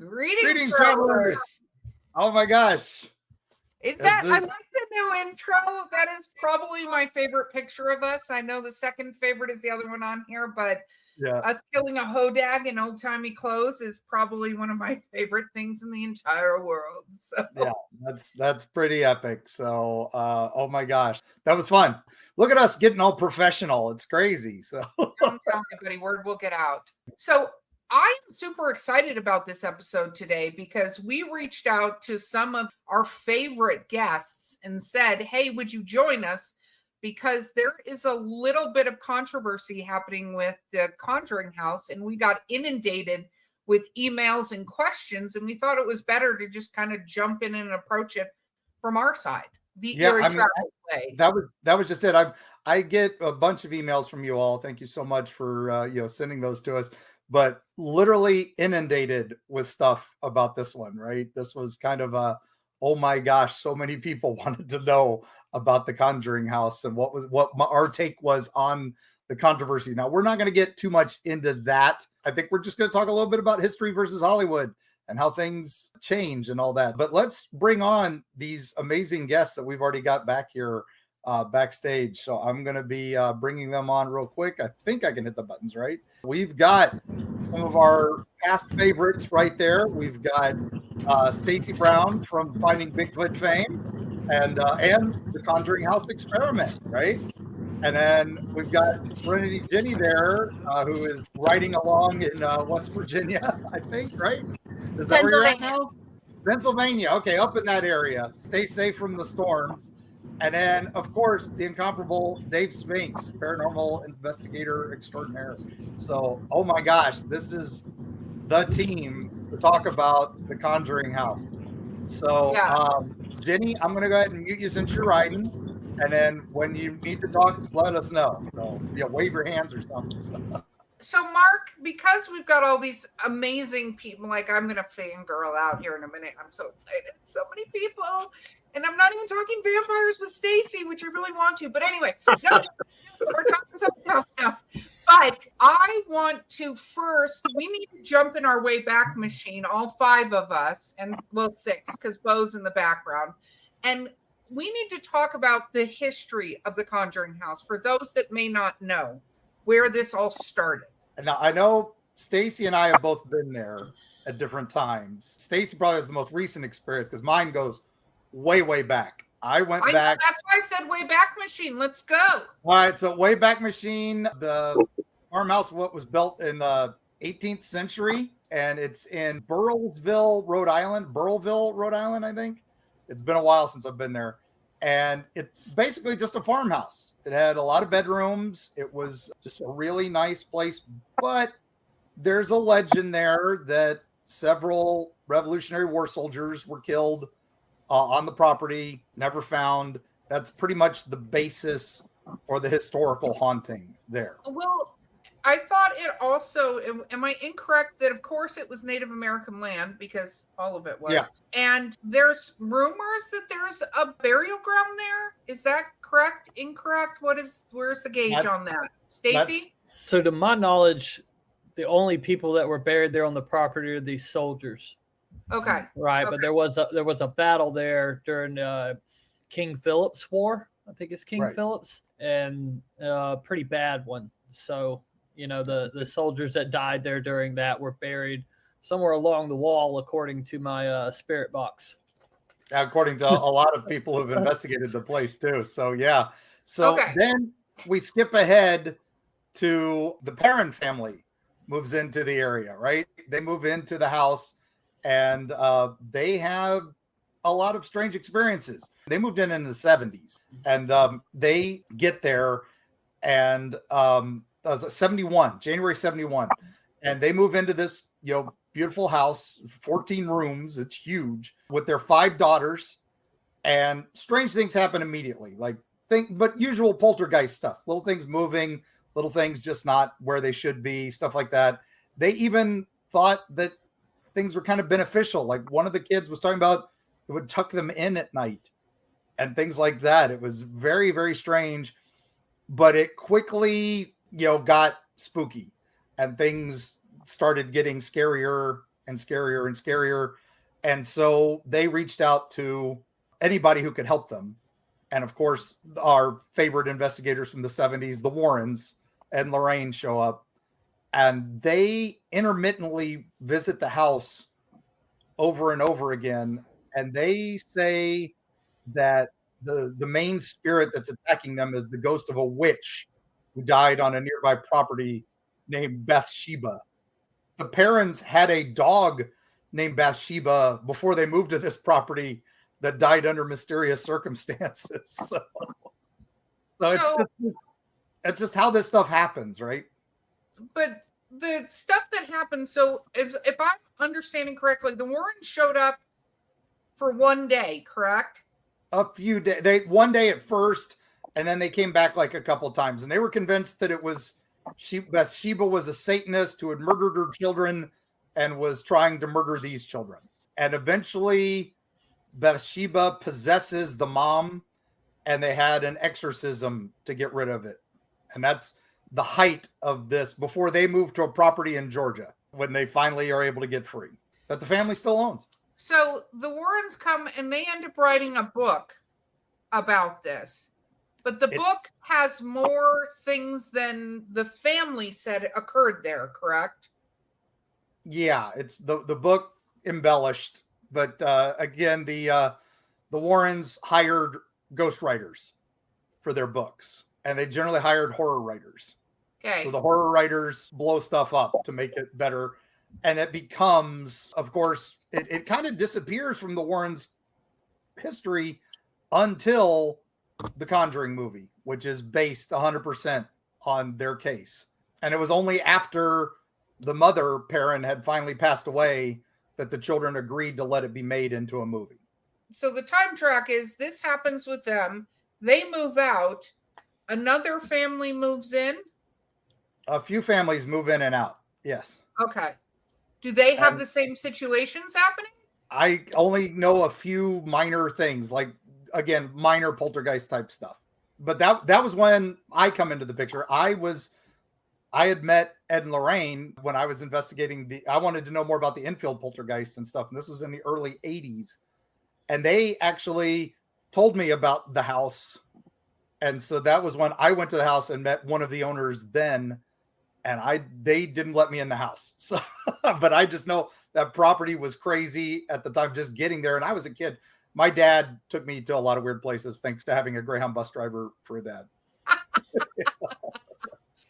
Greetings, travelers. Oh my gosh. I like the new intro. That is probably my favorite picture of us. I know the second favorite is the other one on here, but us killing a hodag in old-timey clothes is probably one of my favorite things in the entire world. So yeah, that's pretty epic. So oh my gosh, that was fun. Look at us getting all professional. It's crazy. So don't tell anybody, word will get out. So I'm super excited about this episode today because we reached out to some of our favorite guests and said, hey, would you join us? Because there is a little bit of controversy happening with the Conjuring House, and we got inundated with emails and questions, and we thought it was better to just kind of jump in and approach it from our side. Eerie way. That was just it. I get a bunch of emails from you all. Thank you so much for sending those to us. But literally inundated with stuff about this one, right? This was kind of oh my gosh, so many people wanted to know about the Conjuring House and what our take was on the controversy. Now, we're not going to get too much into that. I think we're just going to talk a little bit about history versus Hollywood and how things change and all that. But let's bring on these amazing guests that we've already got back here backstage. So I'm going to be bringing them on real quick. I think I can hit the buttons, right? We've got some of our past favorites right there. We've got Stacy Brown from Finding Bigfoot fame and the Conjuring House experiment, right? And then we've got Serenity Jenny there, who is riding along in West Virginia, I think, right? Is that where you're at now? Pennsylvania. Okay, up in that area. Stay safe from the storms. And then, of course, the incomparable Dave Spinks, paranormal investigator extraordinaire. So, oh my gosh, this is the team to talk about the Conjuring House. So, Jenny, I'm going to go ahead and mute you since you're riding. And then when you need to talk, just let us know. So, wave your hands or something. So, Mark, because we've got all these amazing people, like I'm going to fangirl out here in a minute. I'm so excited. So many people. And I'm not even talking vampires with Stacy, which I really want to. But anyway, no, we're talking something else now. But I want to first, we need to jump in our way back machine, all five of us, and well, six, because Beau's in the background. And we need to talk about the history of the Conjuring House for those that may not know where this all started. Now, I know Stacy and I have both been there at different times. Stacy probably has the most recent experience because mine goes way back. I went back. That's why I said way back machine. Let's go. All right. So way back machine, the farmhouse was built in the 18th century, and it's in Burrillsville, Rhode Island, I think. It's been a while since I've been there. And it's basically just a farmhouse. It had a lot of bedrooms. It was just a really nice place. But there's a legend there that several Revolutionary War soldiers were killed on the property, never found. That's pretty much the basis for the historical haunting there. Well, I thought it also, am I incorrect that of course it was Native American land because all of it was. Yeah. And there's rumors that there's a burial ground there. Is that correct? Incorrect? Where's the gauge on that? Stacy? So to my knowledge, the only people that were buried there on the property are these soldiers. Okay. Right, okay. But there was a battle there during King Philip's War. I think it's King Philip's, and a pretty bad one. So, the soldiers that died there during that were buried somewhere along the wall, according to my spirit box. According to a lot of people who've investigated the place too. So yeah. So then we skip ahead to the Perrin family moves into the area, right? They move into the house. And they have a lot of strange experiences. They moved in the 70s, and they get there, and was 71, January 71, and they move into this beautiful house, 14 rooms, it's huge, with their 5 daughters, and strange things happen immediately, but usual poltergeist stuff, little things moving, little things just not where they should be, stuff like that. They even thought that things were kind of beneficial. Like one of the kids was talking about it would tuck them in at night and things like that. It was very, very strange, but it quickly, got spooky and things started getting scarier and scarier and scarier. And so they reached out to anybody who could help them. And of course, our favorite investigators from the 70s, the Warrens and Lorraine, show up, and they intermittently visit the house over and over again. And they say that the main spirit that's attacking them is the ghost of a witch who died on a nearby property named Bathsheba. The parents had a dog named Bathsheba before they moved to this property that died under mysterious circumstances. So it's just how this stuff happens, right? But the stuff that happens, so if I'm understanding correctly, the Warrens showed up for one day, correct? A few days. One day at first, and then they came back like a couple of times, and they were convinced that it was Bathsheba was a Satanist who had murdered her children and was trying to murder these children. And eventually Bathsheba possesses the mom, and they had an exorcism to get rid of it. And that's the height of this before they moved to a property in Georgia, when they finally are able to get free, that the family still owns. So the Warrens come and they end up writing a book about this. But the book has more things than the family said occurred there, correct? Yeah, it's the book embellished, but again, the Warrens hired ghostwriters for their books, and they generally hired horror writers. Okay. So the horror writers blow stuff up to make it better, and it becomes, of course, it kind of disappears from the Warrens' history until the Conjuring movie, which is based 100% on their case. And it was only after the mother parent had finally passed away that the children agreed to let it be made into a movie. So the time track is this happens with them. They move out. Another family moves in. A few families move in and out. Yes. Okay. Do they have the same situations happening? I only know a few minor things, like, again, minor poltergeist type stuff. But that was when I come into the picture. I had met Ed and Lorraine when I was investigating I wanted to know more about the infield poltergeist and stuff. And this was in the early 80s. And they actually told me about the house. And so that was when I went to the house and met one of the owners then. And they didn't let me in the house. So, but I just know that property was crazy at the time, just getting there. And I was a kid. My dad took me to a lot of weird places, thanks to having a Greyhound bus driver for a dad.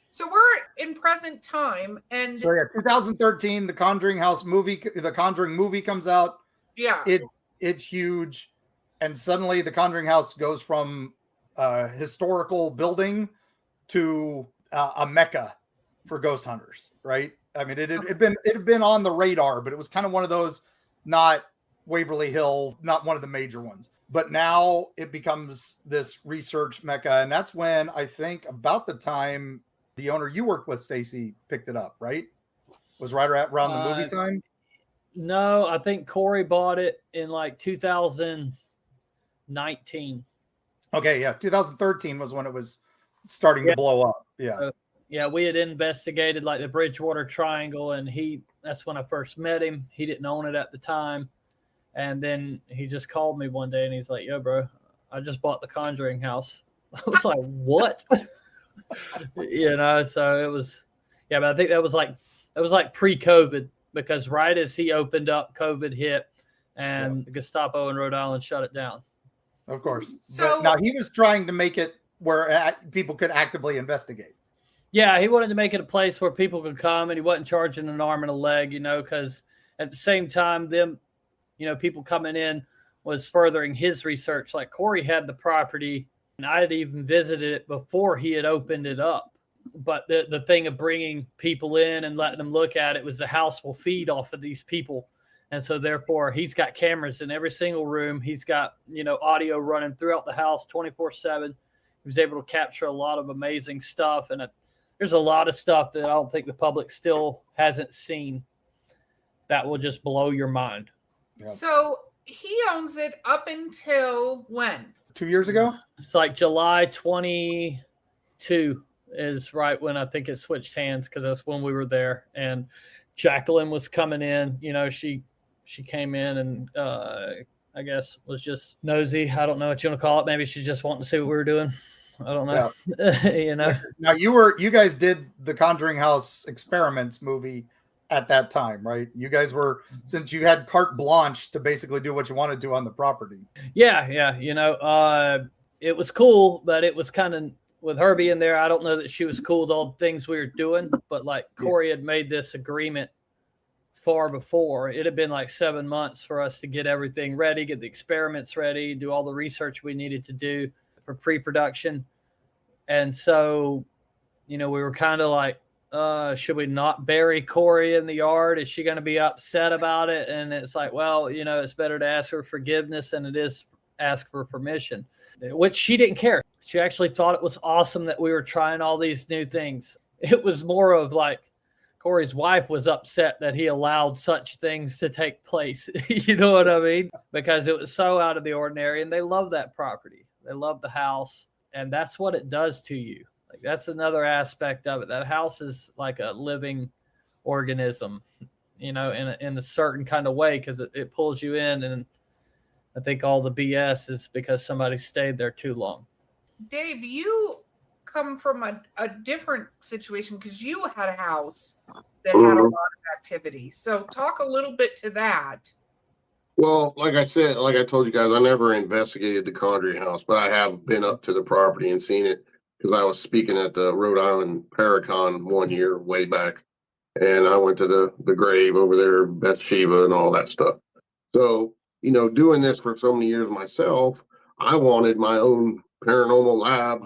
So we're in present time, and so yeah, 2013, the Conjuring House movie, the Conjuring movie comes out. Yeah, it's huge, and suddenly the Conjuring House goes from a historical building to a mecca for ghost hunters, right? I mean, it had been on the radar, but it was kind of one of those, not Waverly Hills, not one of the major ones. But now it becomes this research mecca, and that's when I think about the time the owner you worked with, Stacy, picked it up, right? Was right around the movie time? No, I think Corey bought it in like 2019. Okay, yeah. 2013 was when it was starting to blow up. Yeah. Yeah, we had investigated like the Bridgewater Triangle, and that's when I first met him. He didn't own it at the time. And then he just called me one day and he's like, "Yo, bro, I just bought the Conjuring House." I was like, "What?" So it was, but I think that was like pre-COVID, because right as he opened up, COVID hit, and the Gestapo in Rhode Island shut it down. Of course. So, but now he was trying to make it where people could actively investigate. Yeah, he wanted to make it a place where people could come, and he wasn't charging an arm and a leg, because at the same time, people coming in was furthering his research. Like Corey had the property, and I had even visited it before he had opened it up. But the thing of bringing people in and letting them look at it was the house will feed off of these people. And so therefore he's got cameras in every single room. He's got, audio running throughout the house 24/7. He was able to capture a lot of amazing stuff. And there's a lot of stuff that I don't think the public still hasn't seen that will just blow your mind. Yeah. So he owns it up until when? 2 years ago? It's like July 22 is right when I think it switched hands, because that's when we were there. And Jacqueline was coming in. She came in and I guess was just nosy. I don't know what you want to call it. Maybe she's just wanting to see what we were doing. I don't know. Yeah. Now you guys did the Conjuring House Experiments movie at that time, right? You guys were, since you had carte blanche to basically do what you want to do on the property. Yeah. It was cool, but it was kind of, with her being there, I don't know that she was cool with all the things we were doing, but like Corey had made this agreement far before. It had been like 7 months for us to get everything ready, get the experiments ready, do all the research we needed to do for pre-production. And so, we were kind of like, should we not bury Corey in the yard? Is she going to be upset about it? And it's like, well, it's better to ask for forgiveness than it is ask for permission, which she didn't care. She actually thought it was awesome that we were trying all these new things. It was more of like Corey's wife was upset that he allowed such things to take place. You know what I mean? Because it was so out of the ordinary, and they love that property. They love the house, and that's what it does to you. Like, that's another aspect of it. That house is like a living organism, in a certain kind of way, because it pulls you in. And I think all the BS is because somebody stayed there too long. Dave, you come from a different situation because you had a house that had a lot of activity. So talk a little bit to that. Well, like I said, like I told you guys, I never investigated the Conjuring House, but I have been up to the property and seen it because I was speaking at the Rhode Island Paracon one year way back. And I went to the grave over there, Bathsheba and all that stuff. So, doing this for so many years myself, I wanted my own paranormal lab,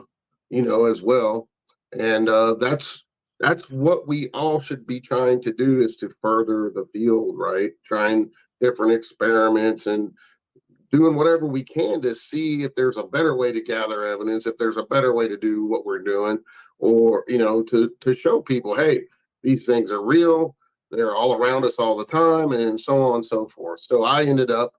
as well. And that's what we all should be trying to do, is to further the field, right? Trying different experiments and doing whatever we can to see if there's a better way to gather evidence, if there's a better way to do what we're doing, or, to show people, hey, these things are real. They're all around us all the time, and so on and so forth. So I ended up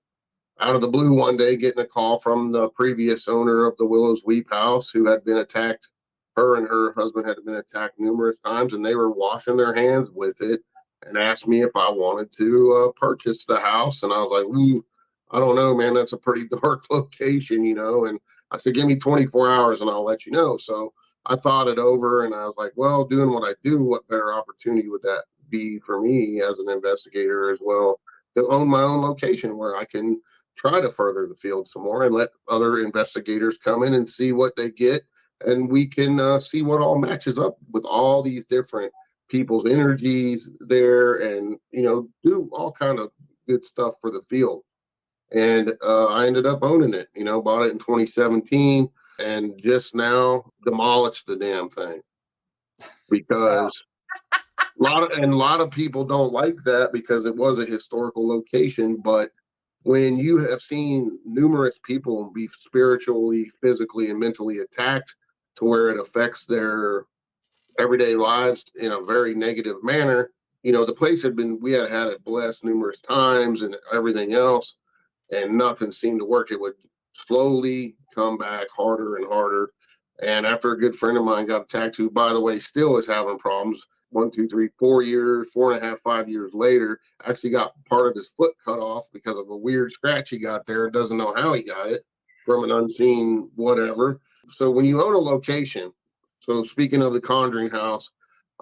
out of the blue one day getting a call from the previous owner of the Willows Weep House, who had been attacked. Her and her husband had been attacked numerous times, and they were washing their hands with it, and asked me if I wanted to purchase the house. And I was like, ooh, I don't know, man, that's a pretty dark location, and I said, give me 24 hours and I'll let you know. So I thought it over, and I was like, well, doing what I do, what better opportunity would that be for me as an investigator as well, to own my own location where I can try to further the field some more and let other investigators come in and see what they get. And we can see what all matches up with all these different people's energies there, and, do all kind of good stuff for the field. And I ended up owning it, bought it in 2017 and just now demolished the damn thing because a lot of people don't like that because it was a historical location. But when you have seen numerous people be spiritually, physically, and mentally attacked to where it affects their everyday lives in a very negative manner, the place we had it blessed numerous times and everything else, and nothing seemed to work. It would slowly come back harder and harder. And after a good friend of mine got attacked, who, by the way, still is having problems 1, 2, 3, 4 years, 4.5, 5 years later, actually got part of his foot cut off because of a weird scratch he got there. Doesn't know how he got it from an unseen whatever. So when you own a location, so speaking of the Conjuring House,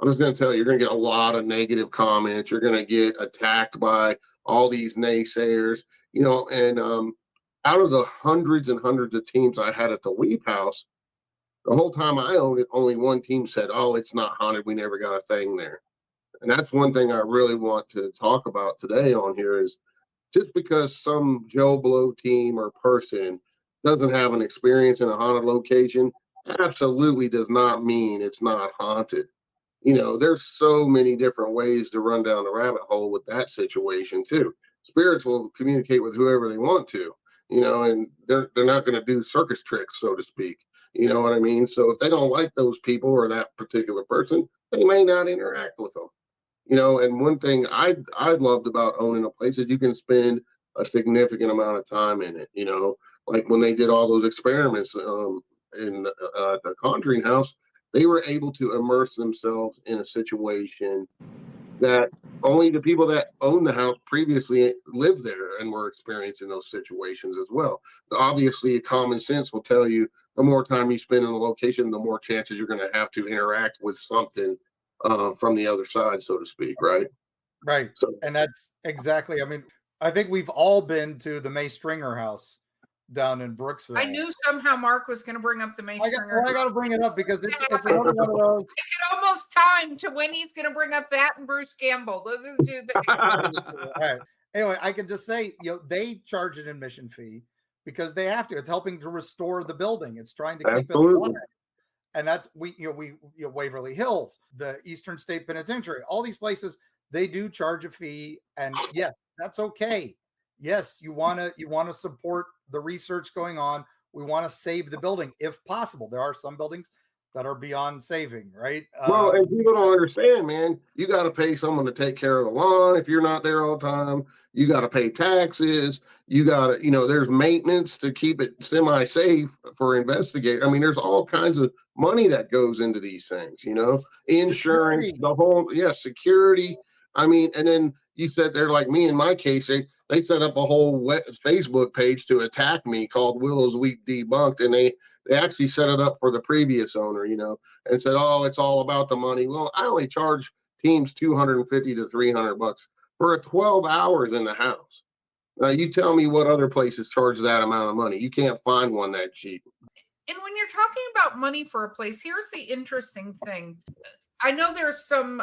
I'm just going to tell you, you're going to get a lot of negative comments. You're going to get attacked by all these naysayers, and out of the hundreds and hundreds of teams I had at the Weep House, the whole time I owned it, only one team said, oh, it's not haunted. We never got a thing there. And that's one thing I really want to talk about today on here, is just because some Joe Blow team or person doesn't have an experience in a haunted location, absolutely does not mean it's not haunted. There's so many different ways to run down the rabbit hole with that situation too. Spirits will communicate with whoever they want to, and they're not going to do circus tricks, so to speak. You know what I mean? So if they don't like those people or that particular person, they may not interact with them. And one thing I loved about owning a place is you can spend a significant amount of time in it. Like when they did all those experiments in the Conjuring House, they were able to immerse themselves in a situation that only the people that own the house previously lived there and were experiencing those situations as well. Obviously, common sense will tell you the more time you spend in a location, the more chances you're going to have to interact with something from the other side, so to speak, right? Right. So, And that's exactly, I mean, I think we've all been to the May Stringer house down in Brooksville. I knew somehow Mark was going to bring up the May Stringer. I got to bring it up because it's another one of those. I can almost time to when he's going to bring up that and Bruce Campbell. Those are the two things. All right. Anyway, I can just say, they charge an admission fee because they have to. It's helping to restore the building. It's trying to keep absolutely. it. And that's Waverly Hills, the Eastern State Penitentiary, all these places, they do charge a fee. And yes, that's okay. Yes, you want to support the research going on. We want to save the building if possible. There are some buildings that are beyond saving, right? Well, and people don't understand, man. You got to pay someone to take care of the lawn if you're not there all the time. You got to pay taxes. You got to, there's maintenance to keep it semi-safe for investigators. I mean, there's all kinds of money that goes into these things, insurance, security. Security. I mean, and then you said they're like me in my case, they set up a whole Facebook page to attack me called Willow's Week Debunked, and they actually set it up for the previous owner, and said, oh, it's all about the money. Well, I only charge teams $250 to $300 for 12 hours in the house. Now, you tell me what other places charge that amount of money. You can't find one that cheap. And when you're talking about money for a place, here's the interesting thing. I know there's some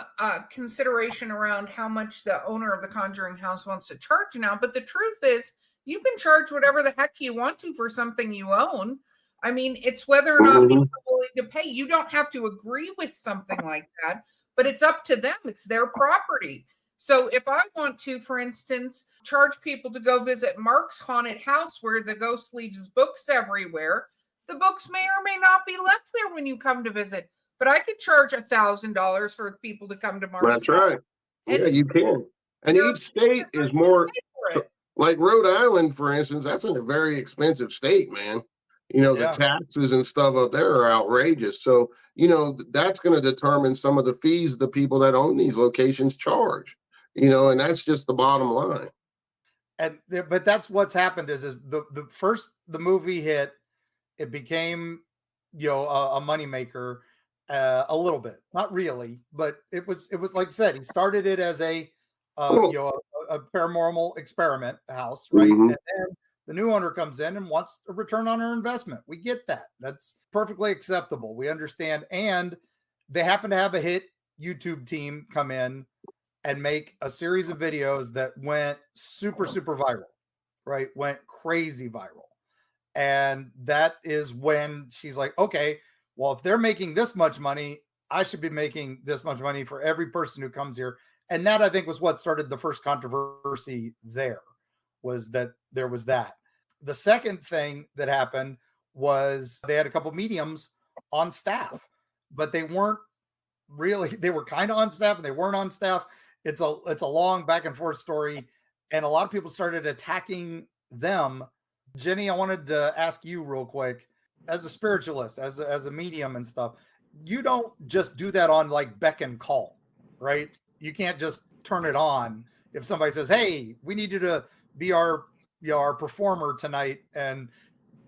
consideration around how much the owner of the Conjuring House wants to charge now, but the truth is you can charge whatever the heck you want to for something you own. I mean, it's whether or not people are willing to pay. You don't have to agree with something like that, but it's up to them. It's their property. So if I want to, for instance, charge people to go visit Mark's haunted house where the ghost leaves books everywhere, the books may or may not be left there when you come to visit. But I could charge $1,000 for people to come to Mark's. That's right. Yeah, you can. And each state is more like Rhode Island, for instance. That's a very expensive state, man. The taxes and stuff up there are outrageous. So, that's going to determine some of the fees the people that own these locations charge. And that's just the bottom line. But that's what's happened is the first the movie hit, it became a moneymaker. A little bit, not really, but it was like I said, he started it as a paranormal experiment house, right? Mm-hmm. And then the new owner comes in and wants a return on her investment. We get that. That's perfectly acceptable. We understand. And they happen to have a hit YouTube team come in and make a series of videos that went super, super viral, right? Went crazy viral. And that is when she's like, okay, well, if they're making this much money, I should be making this much money for every person who comes here. And that, I think, was what started the first controversy there, was that there was that. The second thing that happened was they had a couple mediums on staff, but they weren't really, they were kind of on staff and they weren't on staff. It's a long back and forth story. And a lot of people started attacking them. Jenny, I wanted to ask you real quick, as a spiritualist, as a medium and stuff, you don't just do that on like beck and call, right? You can't just turn it on if somebody says, hey, we need you to be our performer tonight and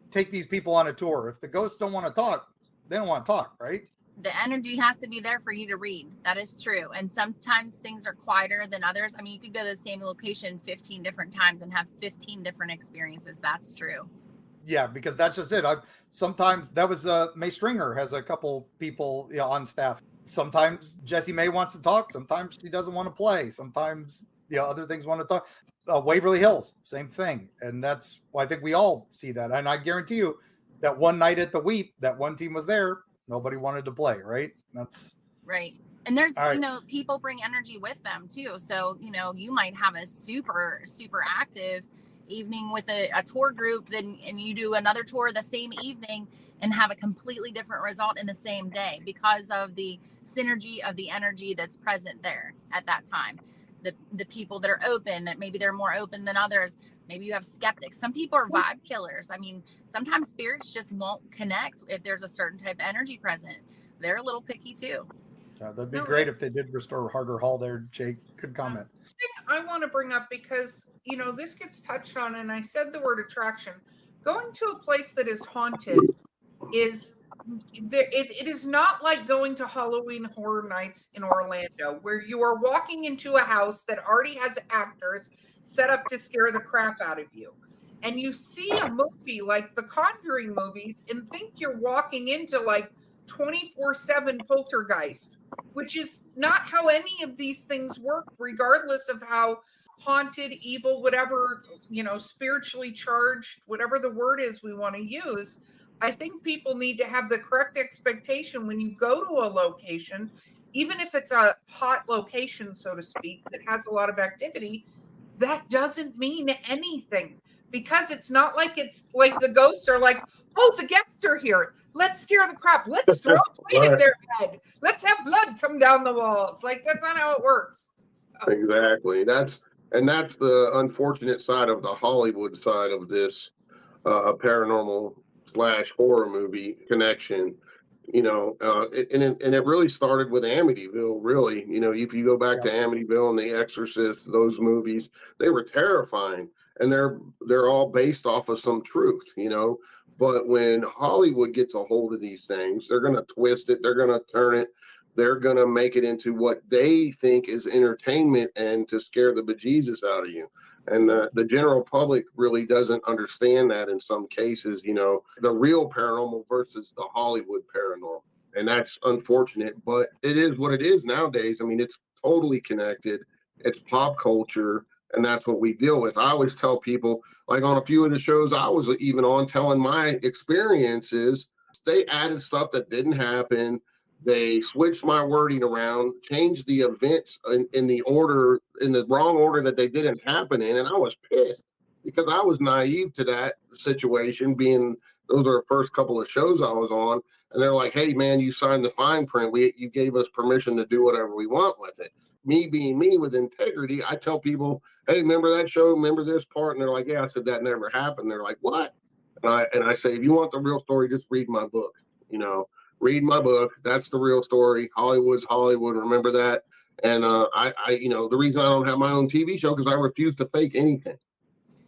take these people on a tour. If the ghosts don't want to talk, they don't want to talk, right? The energy has to be there for you to read. That is true. And sometimes things are quieter than others. I mean, you could go to the same location 15 different times and have 15 different experiences. That's true. Yeah, because that's just it. Sometimes that was May Stringer has a couple people on staff. Sometimes Jessie May wants to talk. Sometimes she doesn't want to play. Sometimes other things want to talk. Waverly Hills, same thing. And that's why I think we all see that. And I guarantee you that one night at the Weep, that one team was there. Nobody wanted to play, right? That's right. And there's, right. People bring energy with them too. So, you might have a super, super active evening with a tour group, and you do another tour the same evening and have a completely different result in the same day because of the synergy of the energy that's present there at that time. The people that are open, that maybe they're more open than others. Maybe you have skeptics. Some people are vibe killers. I mean, sometimes spirits just won't connect if there's a certain type of energy present. They're a little picky too. That'd be No, great if they did restore Harder Hall there, Jake. Good comment. I want to bring up, because this gets touched on, and I said the word attraction. Going to a place that is haunted is it is not like going to Halloween Horror Nights in Orlando, where you are walking into a house that already has actors set up to scare the crap out of you, and you see a movie like the Conjuring movies and think you're walking into like 24/7 Poltergeist, which is not how any of these things work, regardless of how haunted, evil, whatever, spiritually charged, whatever the word is we want to use. I think people need to have the correct expectation when you go to a location, even if it's a hot location, so to speak, that has a lot of activity. That doesn't mean anything, because it's not like it's like the ghosts are like, oh, the guests are here. Let's scare the crap. Let's throw a plate at their head. Let's have blood come down the walls. Like, that's not how it works. So. Exactly. That's the unfortunate side of the Hollywood side of this paranormal / horror movie connection. And it really started with Amityville. Really, if you go back to Amityville and The Exorcist, those movies, they were terrifying, and they're all based off of some truth. But when Hollywood gets a hold of these things, they're going to twist it, they're going to turn it, they're going to make it into what they think is entertainment and to scare the bejesus out of you. And the general public really doesn't understand that in some cases, the real paranormal versus the Hollywood paranormal. And that's unfortunate, but it is what it is nowadays. I mean, it's totally connected. It's pop culture, and that's what we deal with. I always tell people, like on a few of the shows I was even on telling my experiences, they added stuff that didn't happen. They switched my wording around, changed the events in the wrong order that they didn't happen in. And I was pissed because I was naive to that situation, being those are the first couple of shows I was on. And they're like, hey, man, you signed the fine print. You gave us permission to do whatever we want with it. Me being me with integrity, I tell people, hey, remember that show? Remember this part? And they're like, yeah, I said that never happened. They're like, what? And I say, if you want the real story, just read my book, Read my book. That's the real story. Hollywood's Hollywood. Remember that. And the reason I don't have my own TV show, because I refuse to fake anything.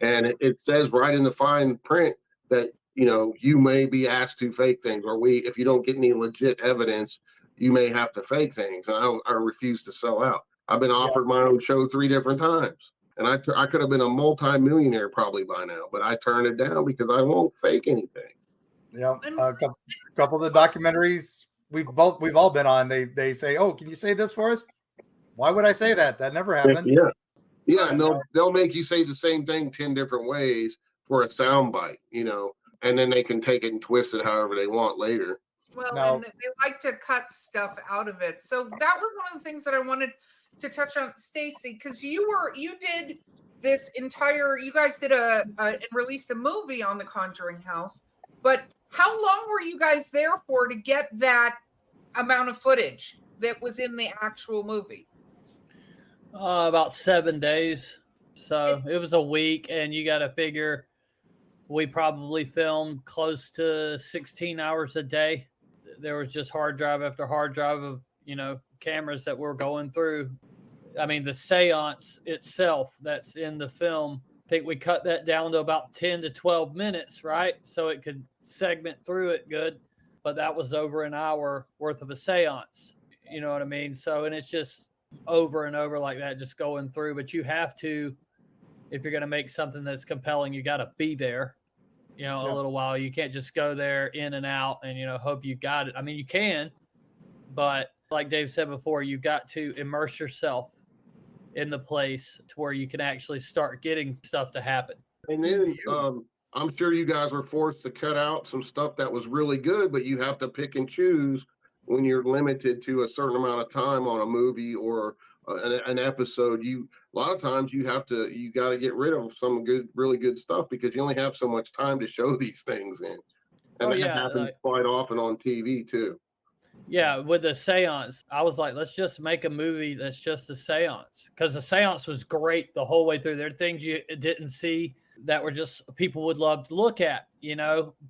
And it says right in the fine print that, you may be asked to fake things, or if you don't get any legit evidence, you may have to fake things. And I refuse to sell out. I've been offered my own show 3 different times. And I could have been a multi-millionaire probably by now, but I turned it down because I won't fake anything. Yeah, a couple of the documentaries we've all been on. They say, "Oh, can you say this for us?" Why would I say that? That never happened. Yeah, and they'll make you say the same thing 10 different ways for a soundbite, and then they can take it and twist it however they want later. Well, and they like to cut stuff out of it. So that was one of the things that I wanted to touch on, Stacy, because you did this entire. You guys did and released a movie on the Conjuring House, but how long were you guys there for to get that amount of footage that was in the actual movie? About 7 days. So it was a week, and you got to figure we probably filmed close to 16 hours a day. There was just hard drive after hard drive of, cameras that we're going through. I mean, the seance itself that's in the film, I think we cut that down to about 10 to 12 minutes, right? So it could segment through it good, but that was over an hour worth of a seance. You know what I mean? So, and it's just over and over like that, just going through. But you have to, if you're going to make something that's compelling, you got to be there, a little while. You can't just go there in and out and, hope you got it. I mean, you can, but like Dave said before, you got to immerse yourself in the place to where you can actually start getting stuff to happen. And then I'm sure you guys were forced to cut out some stuff that was really good, but you have to pick and choose when you're limited to a certain amount of time on a movie or an episode. A lot of times you got to get rid of some really good stuff because you only have so much time to show these things in. And that happens quite often on TV too. Yeah, with the seance, I was like, let's just make a movie that's just a seance, because the seance was great the whole way through. There are things you didn't see that were just people would love to look at,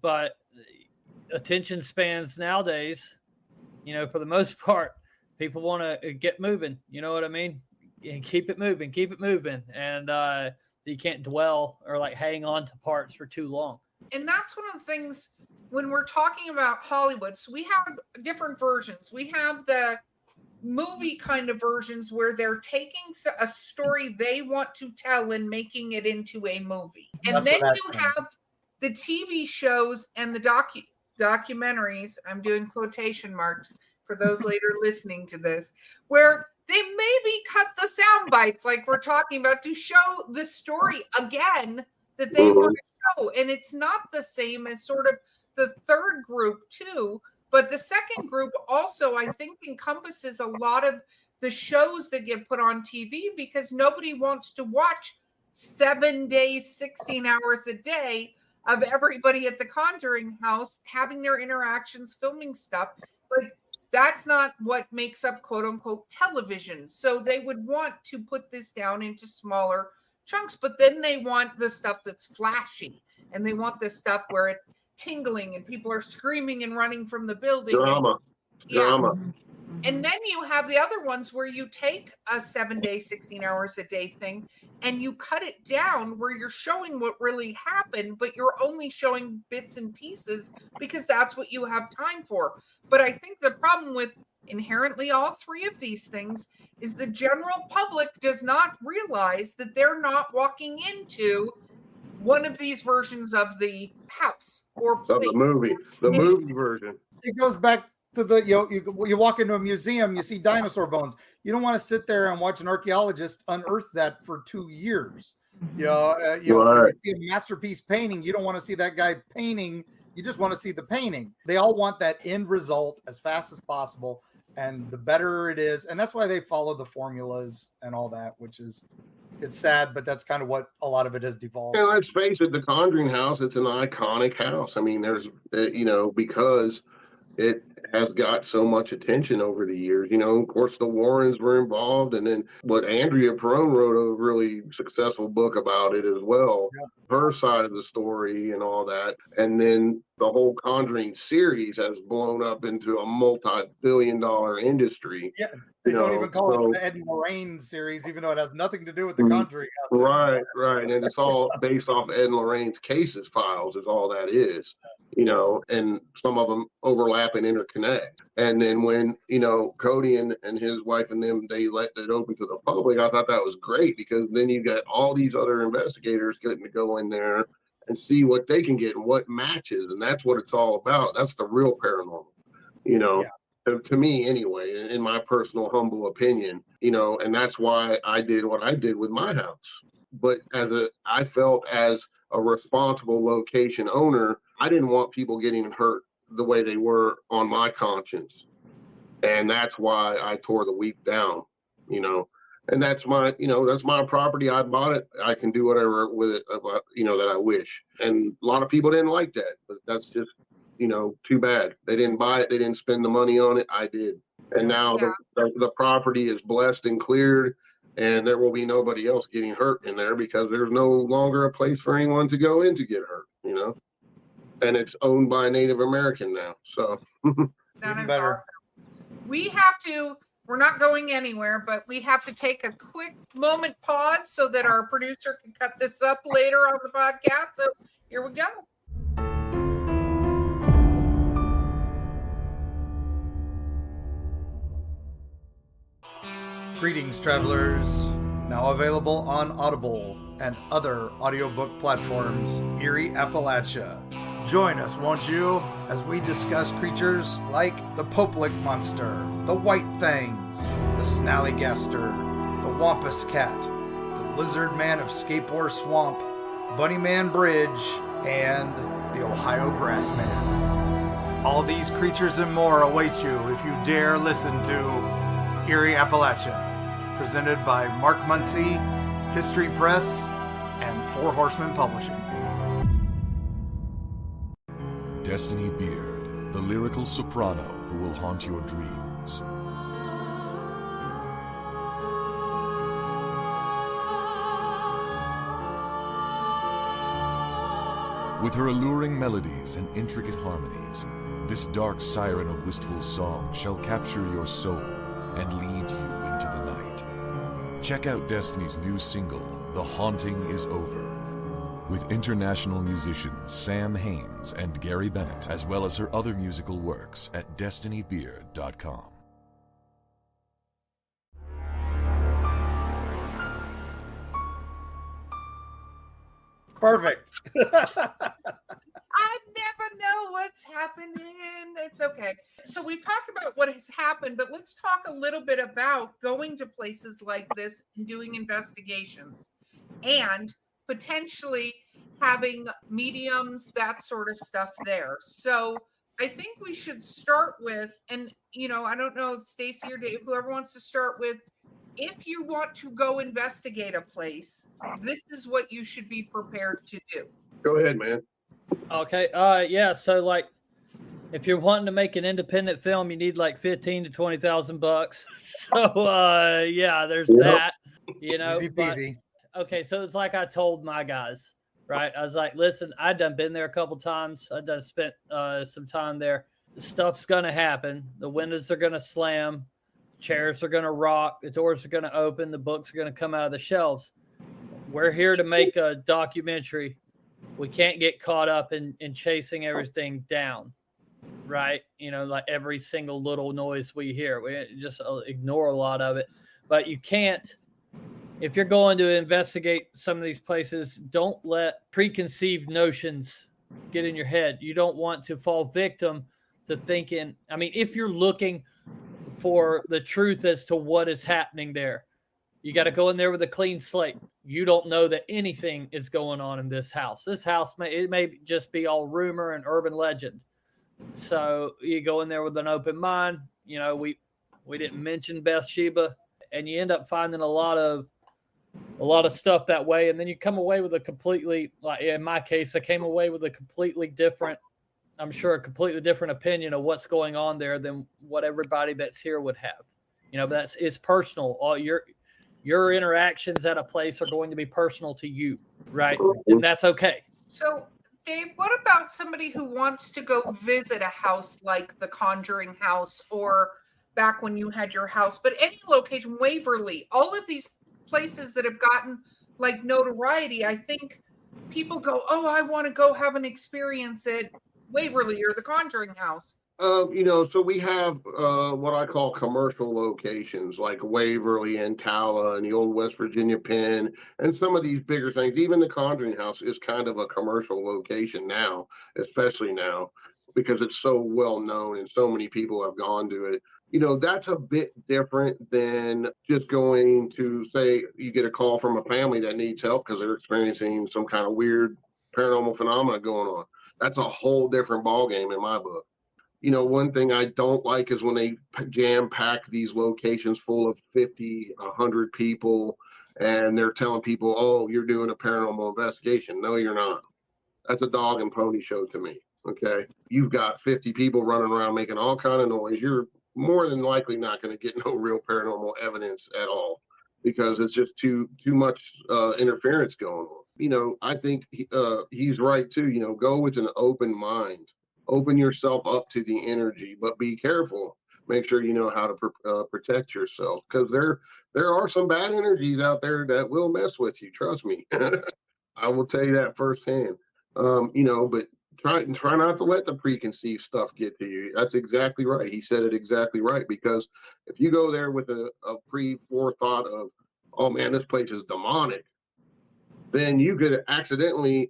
but attention spans nowadays, for the most part, people want to get moving. You know what I mean? And keep it moving, and you can't dwell or like hang on to parts for too long. And that's one of the things when we're talking about Hollywood. So we have different versions. We have the movie kind of versions where they're taking a story they want to tell and making it into a movie. And then you have the TV shows and the documentaries. I'm doing quotation marks for those later listening to this, where they maybe cut the sound bites like we're talking about to show the story again that they want to show. And it's not the same as sort of the third group too. But the second group also, I think, encompasses a lot of the shows that get put on TV because nobody wants to watch 7 days, 16 hours a day of everybody at the Conjuring House having their interactions, filming stuff. But that's not what makes up quote unquote television. So they would want to put this down into smaller chunks, but then they want the stuff that's flashy and they want the stuff where it's tingling and people are screaming and running from the building. Drama. And then you have the other ones where you take a 7 day, 16 hours a day thing and you cut it down where you're showing what really happened, but you're only showing bits and pieces because that's what you have time for. But I think the problem with inherently all three of these things is the general public does not realize that they're not walking into one of these versions of the house or the movie version. It goes back to the, you walk into a museum, you see dinosaur bones. You don't want to sit there and watch an archaeologist unearth that for 2 years. You see a masterpiece painting. You don't want to see that guy painting. You just want to see the painting. They all want that end result as fast as possible. And the better it is. And that's why they follow the formulas and all that, which is, it's sad, but that's kind of what a lot of it has devolved. And let's face it, the Conjuring House, it's an iconic house. I mean, there's, because it has got so much attention over the years. Of course, the Warrens were involved. And then Andrea Perron wrote a really successful book about it as well. Yeah. Her side of the story and all that. And then the whole Conjuring series has blown up into a multi-billion-dollar industry. Yeah, they don't even call it the Ed and Lorraine series, even though it has nothing to do with the Conjuring House. Right. And it's all based off Ed and Lorraine's cases files is all that is, and some of them overlap and interconnect. And then when, Cody and his wife and them, they let it open to the public, I thought that was great because then you got all these other investigators getting to go in there and see what they can get and what matches. And that's what it's all about. That's the real paranormal, to me anyway, in my personal humble opinion, and that's why I did what I did with my house. But I felt as a responsible location owner, I didn't want people getting hurt the way they were on my conscience. And that's why I tore the week down, and that's my property. I bought it. I can do whatever with it, that I wish. And a lot of people didn't like that, but that's just, too bad. They didn't buy it. They didn't spend the money on it. I did. And now the property is blessed and cleared, and there will be nobody else getting hurt in there because there's no longer a place for anyone to go in to get hurt, and it's owned by a Native American now. So that is better. Awesome. We're not going anywhere, but we have to take a quick moment pause so that our producer can cut this up later on the podcast. So here we go. Greetings, travelers. Now available on Audible and other audiobook platforms, Eerie, Appalachia. Join us, won't you, as we discuss creatures like the Popelick Monster, the White Things, the Snallygaster, the Wampus Cat, the Lizard Man of Skateboard Swamp, Bunny Man Bridge, and the Ohio Grassman. All these creatures and more await you if you dare listen to Eerie, Appalachia, presented by Mark Muncy, History Press, and Four Horsemen Publishing. Destiny Beard, the lyrical soprano who will haunt your dreams. With her alluring melodies and intricate harmonies, this dark siren of wistful song shall capture your soul and lead you into the night. Check out Destiny's new single, The Haunting Is Over, with international musicians Sam Haines and Gary Bennett, as well as her other musical works at destinybeard.com. Perfect. I never know what's happening. It's okay. So we talked about what has happened, but let's talk a little bit about going to places like this and doing investigations and potentially having mediums, that sort of stuff there. So I think we should start with, and I don't know if Stacy or Dave, whoever wants to start with, if you want to go investigate a place, this is what you should be prepared to do. Go ahead, man. Okay. Yeah. So like, if you're wanting to make an independent film, you need like $15,000 to $20,000. So yeah, there's that. Easy peasy. Okay, so it's like I told my guys, right? I was like, listen, I done been there a couple times. I done spent some time there. The stuff's gonna happen. The windows are gonna slam. Chairs are gonna rock. The doors are gonna open. The books are gonna come out of the shelves. We're here to make a documentary. We can't get caught up in chasing everything down, right? Like every single little noise we hear. We just ignore a lot of it. But you can't, if you're going to investigate some of these places, don't let preconceived notions get in your head. You don't want to fall victim to thinking, if you're looking for the truth as to what is happening there, you got to go in there with a clean slate. You don't know that anything is going on in this house. This house may just be all rumor and urban legend. So you go in there with an open mind. We didn't mention Bathsheba, and you end up finding a lot of stuff that way. And then you come away with a completely, like in my case, I came away with a completely different opinion of what's going on there than what everybody that's here would have. But it's personal. All your interactions at a place are going to be personal to you, right? And that's okay. So, Dave, what about somebody who wants to go visit a house like the Conjuring House, or back when you had your house, but any location, Waverly, all of these places that have gotten like notoriety? I think people go, oh, I want to go have an experience at Waverly or the Conjuring House. So we have what I call commercial locations like Waverly and Tala and the old West Virginia Pen and some of these bigger things. Even the Conjuring House is kind of a commercial location now, especially now, because it's so well known and so many people have gone to it. That's a bit different than just going to, say, you get a call from a family that needs help because they're experiencing some kind of weird paranormal phenomena going on. That's a whole different ballgame in my book. One thing I don't like is when they jam pack these locations full of 50, 100 people, and they're telling people, oh, you're doing a paranormal investigation. No, you're not. That's a dog and pony show to me. Okay. You've got 50 people running around making all kind of noise. You're more than likely not going to get no real paranormal evidence at all, because it's just too much interference going on. I think he's right too. Go with an open mind. Open yourself up to the energy, but be careful. Make sure you know how to protect yourself, because there are some bad energies out there that will mess with you. Trust me. I will tell you that firsthand. But try not to let the preconceived stuff get to you. That's exactly right. He said it exactly right, because if you go there with a pre-forethought of, oh man, this place is demonic, then you could accidentally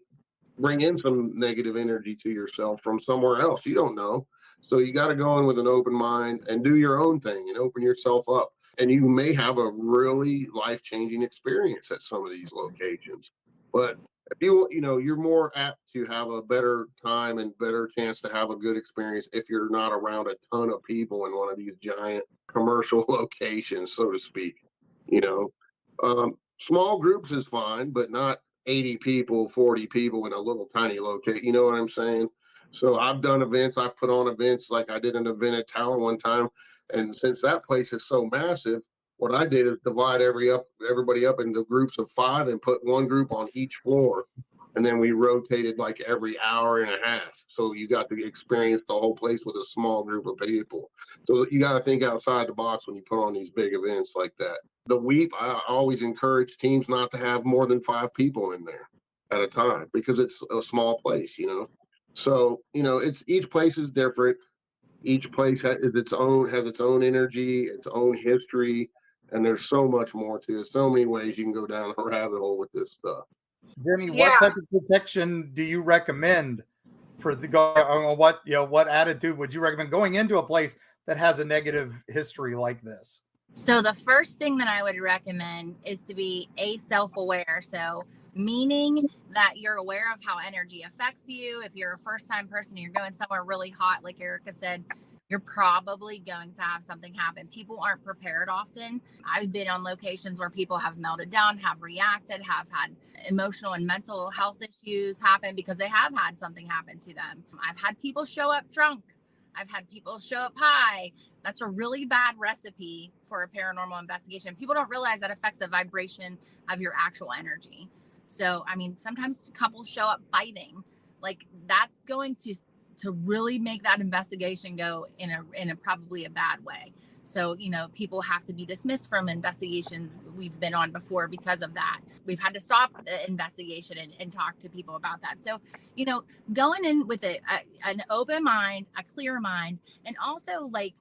bring in some negative energy to yourself from somewhere else. You don't know. So you got to go in with an open mind and do your own thing and open yourself up. And you may have a really life-changing experience at some of these locations. But if you're more apt to have a better time and better chance to have a good experience if you're not around a ton of people in one of these giant commercial locations, so to speak. Small groups is fine, but not 80 people, 40 people in a little tiny location. You know what I'm saying? So I've done events. I've put on events, like I did an event at Tower one time. And since that place is so massive, what I did is divide everybody up into groups of 5 and put one group on each floor. And then we rotated like every hour and a half. So you got to experience the whole place with a small group of people. So you got to think outside the box when you put on these big events like that. The weep, I always encourage teams not to have more than 5 people in there at a time because it's a small place, you know. So, you know, it's each place is different. Each place has its own energy, its own history, and there's so much more to it. So many ways you can go down a rabbit hole with this stuff. Jenny, Yeah. what type of protection do you recommend for the what attitude would you recommend going into a place that has a negative history like this? So the first thing that I would recommend is to be self-aware. So meaning that you're aware of how energy affects you. If you're a first-time person and you're going somewhere really hot, like Erika said, you're probably going to have something happen. People aren't prepared often. I've been on locations where people have melted down, have reacted, have had emotional and mental health issues happen because they have had something happen to them. I've had people show up drunk. I've had people show up high. That's a really bad recipe for a paranormal investigation. People don't realize that affects the vibration of your actual energy. So, I mean, sometimes couples show up fighting. Like, that's going to really make that investigation go in a probably a bad way. So, you know, people have to be dismissed from investigations we've been on before because of that. We've had to stop the investigation and talk to people about that. So, you know, going in with an open mind, a clear mind, and also like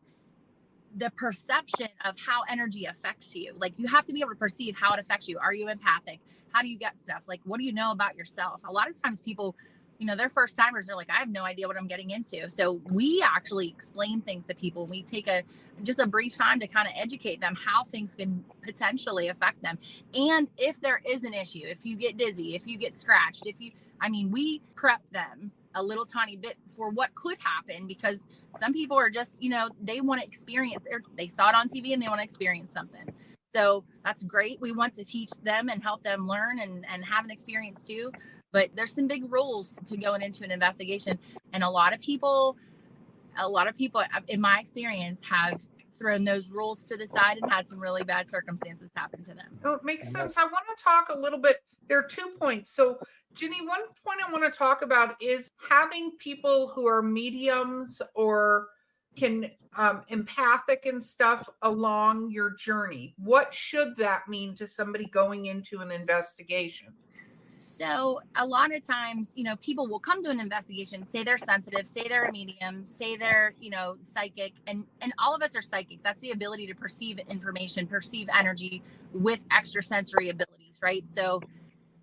the perception of how energy affects you. Like, you have to be able to perceive how it affects you. Are you empathic? How do you get stuff? Like, what do you know about yourself? A lot of times people, you know, they're first timers. They're like, I have no idea what I'm getting into. So we actually explain things to people. We take just a brief time to kind of educate them how things can potentially affect them. And if there is an issue, if you get dizzy, if you get scratched, we prep them a little tiny bit for what could happen, because some people are just, you know, they want to experience, they saw it on TV and they want to experience something. So that's great. We want to teach them and help them learn and have an experience too. But there's some big rules to going into an investigation. And a lot of people, in my experience, have thrown those rules to the side and had some really bad circumstances happen to them. Oh, it makes sense. I want to talk a little bit. There are 2 points. So, Jenny, one point I want to talk about is having people who are mediums or can empathic and stuff along your journey. What should that mean to somebody going into an investigation? So a lot of times, you know, people will come to an investigation, say they're sensitive, say they're a medium, say they're, you know, psychic, and all of us are psychic. That's the ability to perceive information, perceive energy with extrasensory abilities, right? So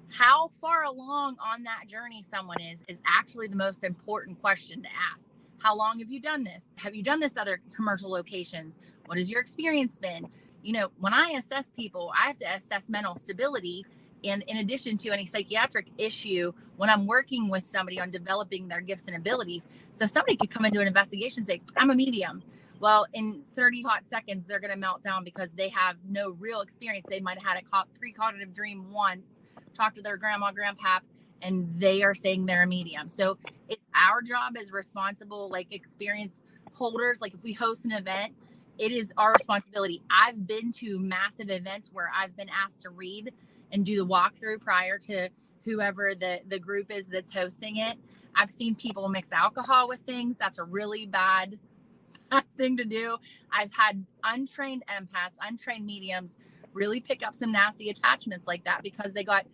how far along on that journey someone is actually the most important question to ask. How long have you done this? Have you done this other commercial locations? What has your experience been? You know, when I assess people, I have to assess mental stability. And in addition to any psychiatric issue, when I'm working with somebody on developing their gifts and abilities. So somebody could come into an investigation and say, I'm a medium. Well, in 30 hot seconds, they're going to melt down because they have no real experience. They might have had a precognitive dream once, talked to their grandma, grandpa, and they are saying they're a medium. So it's our job as responsible, like experience holders. Like if we host an event, it is our responsibility. I've been to massive events where I've been asked to read and do the walkthrough prior to whoever the group is that's hosting it. I've seen people mix alcohol with things. That's a really bad thing to do. I've had untrained empaths, untrained mediums really pick up some nasty attachments like that because they got,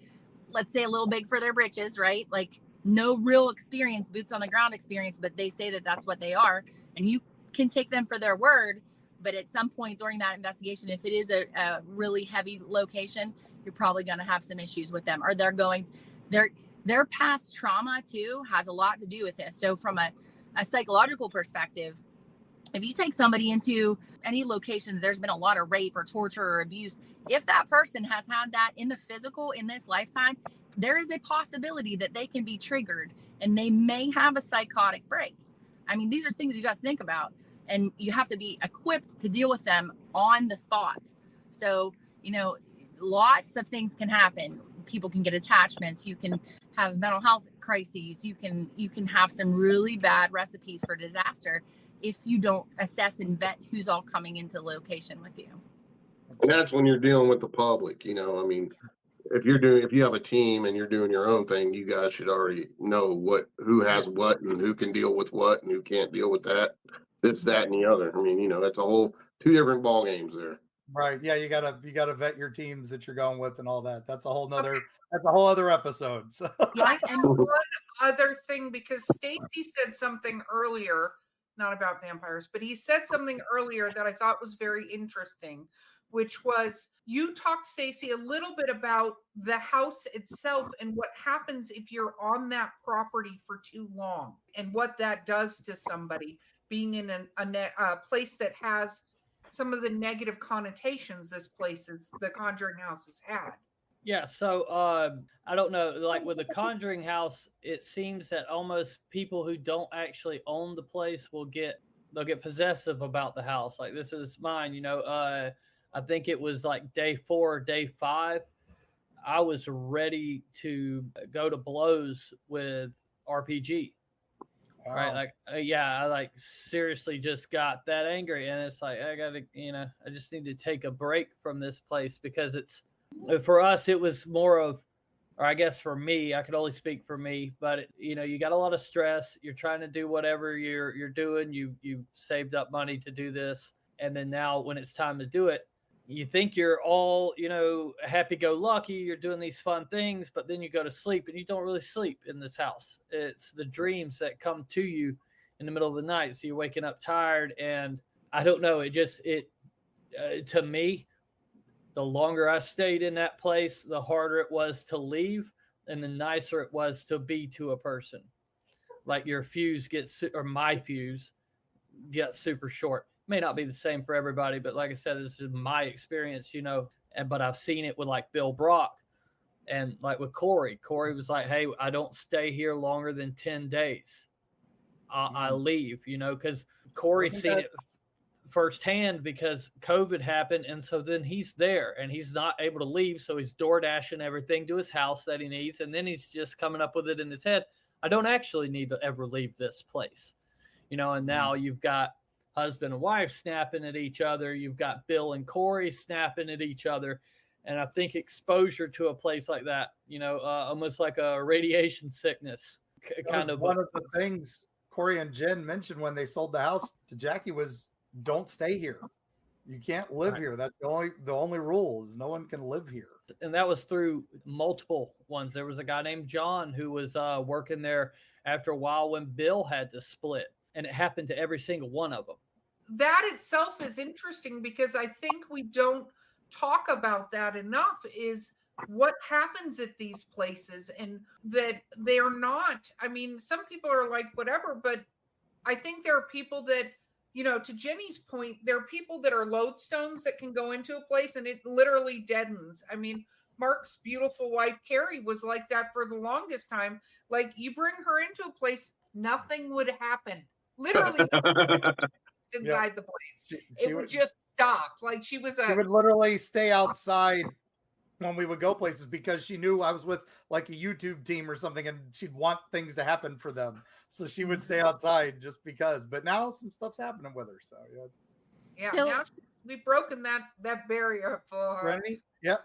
let's say, a little big for their britches, right? Like no real experience, boots on the ground experience, but they say that that's what they are. And you can take them for their word. But at some point during that investigation, if it is a really heavy location, you're probably going to have some issues with them, or their past trauma too has a lot to do with this. So from a psychological perspective, if you take somebody into any location, there's been a lot of rape or torture or abuse. If that person has had that in the physical in this lifetime, there is a possibility that they can be triggered and they may have a psychotic break. I mean, these are things you got to think about, and you have to be equipped to deal with them on the spot. So, you know, lots of things can happen. People can get attachments. You can have mental health crises. You can have some really bad recipes for disaster if you don't assess and vet who's all coming into the location with you. And that's when you're dealing with the public, you know, I mean, if you have a team and you're doing your own thing, you guys should already know who has what and who can deal with what and who can't deal with that, this, that, and the other. I mean, that's a whole 2 different ball games there. Right. Yeah, you gotta vet your teams that you're going with and all that. That's a whole other episode. So. Yeah, and one other thing, because Stacy said something earlier, not about vampires, but he said something earlier that I thought was very interesting, which was you talked, Stacy, a little bit about the house itself and what happens if you're on that property for too long and what that does to somebody being in a place that has some of the negative connotations the Conjuring House has had. Yeah, so I don't know, like with the Conjuring House, it seems that almost people who don't actually own the place they'll get possessive about the house. Like, this is mine, I think it was like day 4 or day 5. I was ready to go to blows with RPG. Wow. Right. Like, I seriously just got that angry, and it's like, I just need to take a break from this place, because for us, it was more of, or I guess for me, I could only speak for me, but you got a lot of stress. You're trying to do whatever you're doing. You saved up money to do this. And then now when it's time to do it, you think you're all, happy-go-lucky. You're doing these fun things, but then you go to sleep and you don't really sleep in this house. It's the dreams that come to you in the middle of the night. So you're waking up tired, and I don't know. To me, the longer I stayed in that place, the harder it was to leave, and the nicer it was to be to a person. Like, your fuse my fuse gets super short. May not be the same for everybody, but like I said, this is my experience, but I've seen it with like Bill Brock and like with Corey. Corey was like, hey, I don't stay here longer than 10 days. I leave, because Corey's seen it firsthand, because COVID happened. And so then he's there and he's not able to leave. So he's door dashing everything to his house that he needs. And then he's just coming up with it in his head. I don't actually need to ever leave this place, and now you've got husband and wife snapping at each other. You've got Bill and Corey snapping at each other. And I think exposure to a place like that, almost like a radiation sickness kind of. One of the things Corey and Jen mentioned when they sold the house to Jackie was, don't stay here. You can't live here. That's the only rule is no one can live here. And that was through multiple ones. There was a guy named John who was working there after a while when Bill had to split. And it happened to every single one of them. That itself is interesting, because I think we don't talk about that enough, is what happens at these places, and that they're not, some people are like, whatever, but I think there are people that, to Jenny's point, there are people that are lodestones that can go into a place and it literally deadens. Mark's beautiful wife, Carrie, was like that for the longest time. Like, you bring her into a place, nothing would happen. Literally inside the place. It would just stop. Like, she would literally stay outside when we would go places, because she knew I was with like a YouTube team or something, and she'd want things to happen for them. So she would stay outside just because. But now some stuff's happening with her. So now we've broken that barrier for her. Serenity? Yep.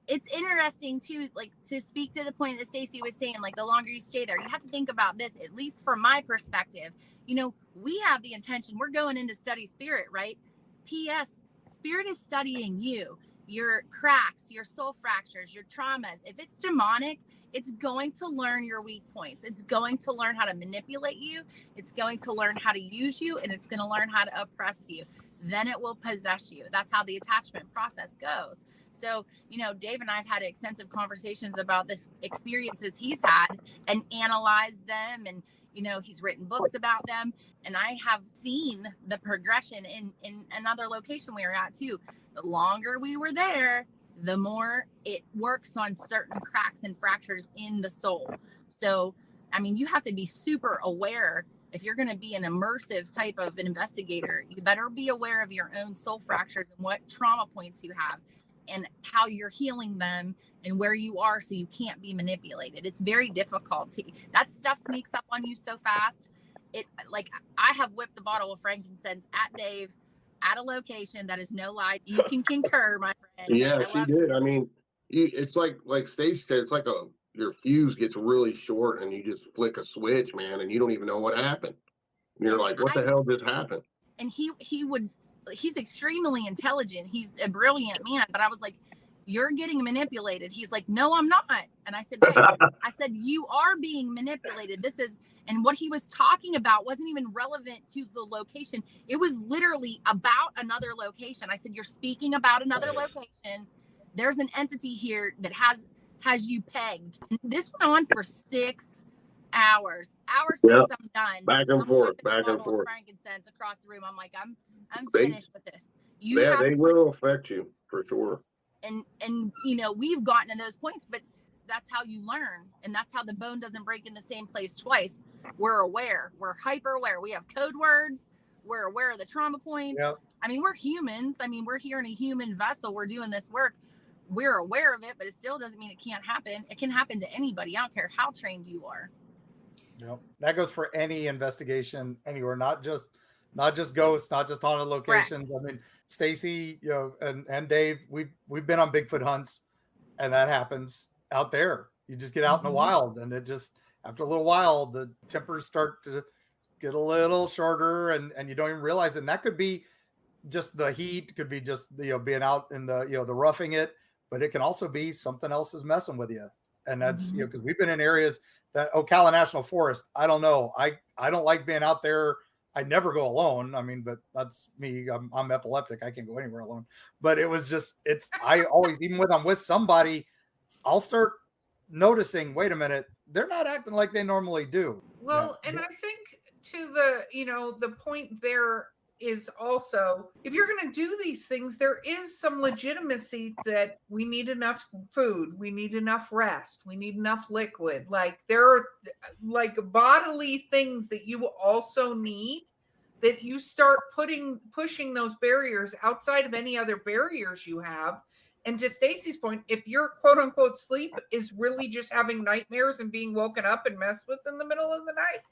It's interesting too, like, to speak to the point that Stacy was saying, like, the longer you stay there, you have to think about this, at least from my perspective. We have the intention, we're going in to study spirit, right? P.S. Spirit is studying you, your cracks, your soul fractures, your traumas. If it's demonic, it's going to learn your weak points. It's going to learn how to manipulate you. It's going to learn how to use you, and it's going to learn how to oppress you. Then it will possess you. That's how the attachment process goes. So, Dave and I have had extensive conversations about this experiences he's had and analyzed them. And, he's written books about them. And I have seen the progression in another location we were at too. The longer we were there, the more it works on certain cracks and fractures in the soul. So, you have to be super aware. If you're going to be an immersive type of investigator, you better be aware of your own soul fractures and what trauma points you have, and how you're healing them and where you are, so you can't be manipulated. It's very difficult. That stuff sneaks up on you so fast. I have whipped the bottle of frankincense at Dave at a location that is no lie. You can concur, my friend. Yeah, she did. It's like Stacy said, it's like your fuse gets really short and you just flick a switch, man, and you don't even know what happened. And you're like, what the hell just happened? And he's extremely intelligent. He's a brilliant man. But I was like, you're getting manipulated. He's like, no, I'm not. And I said, babe, I said, you are being manipulated. And what he was talking about wasn't even relevant to the location. It was literally about another location. I said, you're speaking about another location. There's an entity here that has you pegged. And this went on for 6 hours. Hour 6, Yep. I'm done. Back and I'm forth, whipping a back and bottle of forth. frankincense across the room. I'm like, I'm They- finished with this. They will affect you for sure. And we've gotten to those points, but that's how you learn, and that's how the bone doesn't break in the same place twice. We're aware. We're hyper aware. We have code words. We're aware of the trauma points. Yep. I mean, we're humans. I mean, we're here in a human vessel. We're doing this work. We're aware of it, but it still doesn't mean it can't happen. It can happen to anybody. I don't care how trained you are. Yep. That goes for any investigation anywhere, not just ghosts, not just haunted locations. Correct. I mean, Stacy, and Dave, we've been on Bigfoot hunts, and that happens out there. You just get out in the wild, and it just, after a little while, the tempers start to get a little shorter, and you don't even realize it. And that could be just the heat, could be just being out in the the roughing it, but it can also be something else is messing with you. And that's because we've been in areas that Ocala National Forest. I don't know. I don't like being out there. I never go alone. I mean, but that's me. I'm epileptic. I can't go anywhere alone. But it was just, I always, even when I'm with somebody, I'll start noticing, wait a minute, they're not acting like they normally do. Well, and I think to the point there is also, if you're going to do these things, there is some legitimacy that we need enough food, we need enough rest, we need enough liquid. Like there are like bodily things that you also need, that you start pushing those barriers outside of any other barriers you have. And to Stacy's point, if your quote unquote sleep is really just having nightmares and being woken up and messed with in the middle of the night,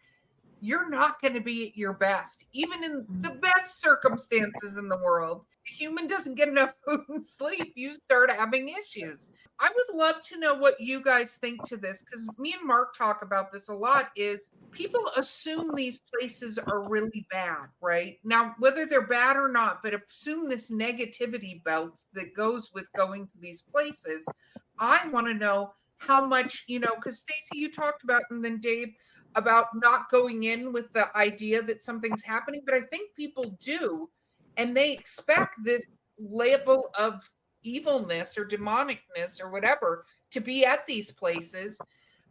you're not going to be at your best. Even in the best circumstances in the world, the human doesn't get enough food and sleep, you start having issues. I would love to know what you guys think to this, because me and Mark talk about this a lot, is people assume these places are really bad, right? Now, whether they're bad or not, but assume this negativity belt that goes with going to these places. I want to know how much, because Stacy, you talked about, and then Dave, about not going in with the idea that something's happening, but I think people do, and they expect this level of evilness or demonicness or whatever to be at these places.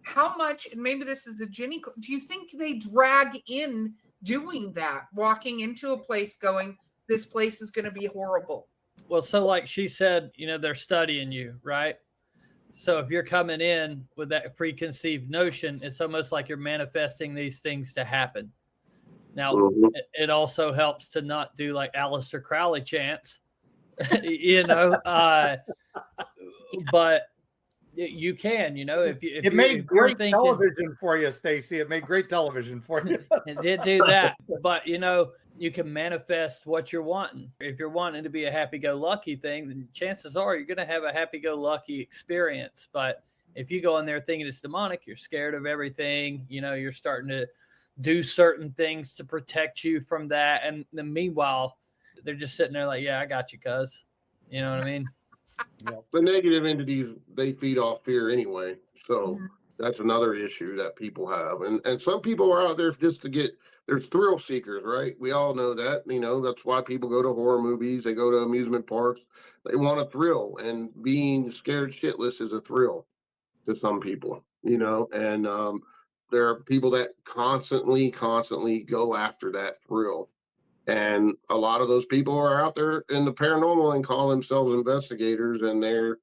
How much, and maybe this is a Jenny, do you think they drag in doing that, walking into a place going, this place is going to be horrible? Well, so like she said, they're studying you, right? So if you're coming in with that preconceived notion, it's almost like you're manifesting these things to happen. Now, it also helps to not do like Aleister Crowley chants, but you can, if it made great television for you, Stacy. It made great television for you. It did do that. But, you can manifest what you're wanting. If you're wanting to be a happy-go-lucky thing, then chances are you're going to have a happy-go-lucky experience. But if you go in there thinking it's demonic, you're scared of everything, you're starting to do certain things to protect you from that. And then meanwhile, they're just sitting there like, yeah, I got you, cuz. You know what I mean? The negative entities, they feed off fear anyway. So that's another issue that people have. And some people are out there just to they're thrill seekers, right? We all know that, that's why people go to horror movies. They go to amusement parks. They want a thrill, and being scared shitless is a thrill to some people, and there are people that constantly go after that thrill. And a lot of those people are out there in the paranormal and call themselves investigators, and they're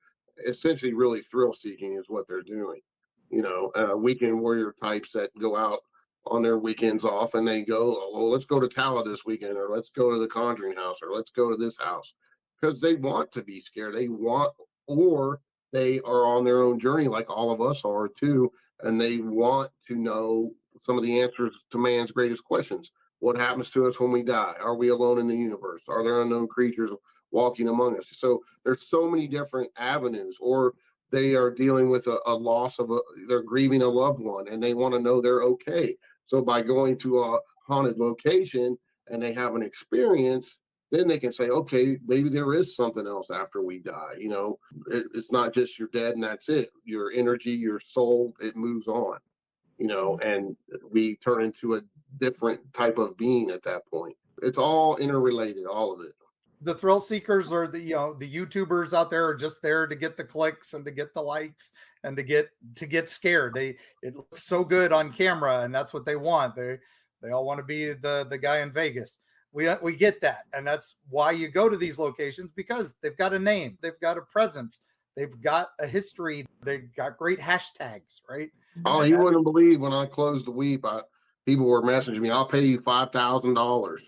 essentially really thrill seeking is what they're doing. Weekend warrior types that go out on their weekends off and they go, oh, let's go to Tala this weekend, or let's go to the Conjuring House, or let's go to this house, because they want to be scared. Or they are on their own journey like all of us are too, and they want to know some of the answers to man's greatest questions. What happens to us when we die? Are we alone in the universe? Are there unknown creatures walking among us? So there's so many different avenues. Or they are dealing with a loss of they're grieving a loved one, and they want to know they're okay. So by going to a haunted location and they have an experience, then they can say, okay, maybe there is something else after we die. It's not just you're dead and that's it. Your energy, your soul, it moves on, and we turn into a different type of being at that point. It's all interrelated, all of it. The thrill seekers or the YouTubers out there are just there to get the clicks and to get the likes and to get scared. It looks so good on camera, and that's what they want. They all want to be the guy in Vegas. We get that, and that's why you go to these locations, because they've got a name, they've got a presence, they've got a history, they've got great hashtags, right? Oh, you wouldn't believe when I closed the weep, people were messaging me, I'll pay you $5,000.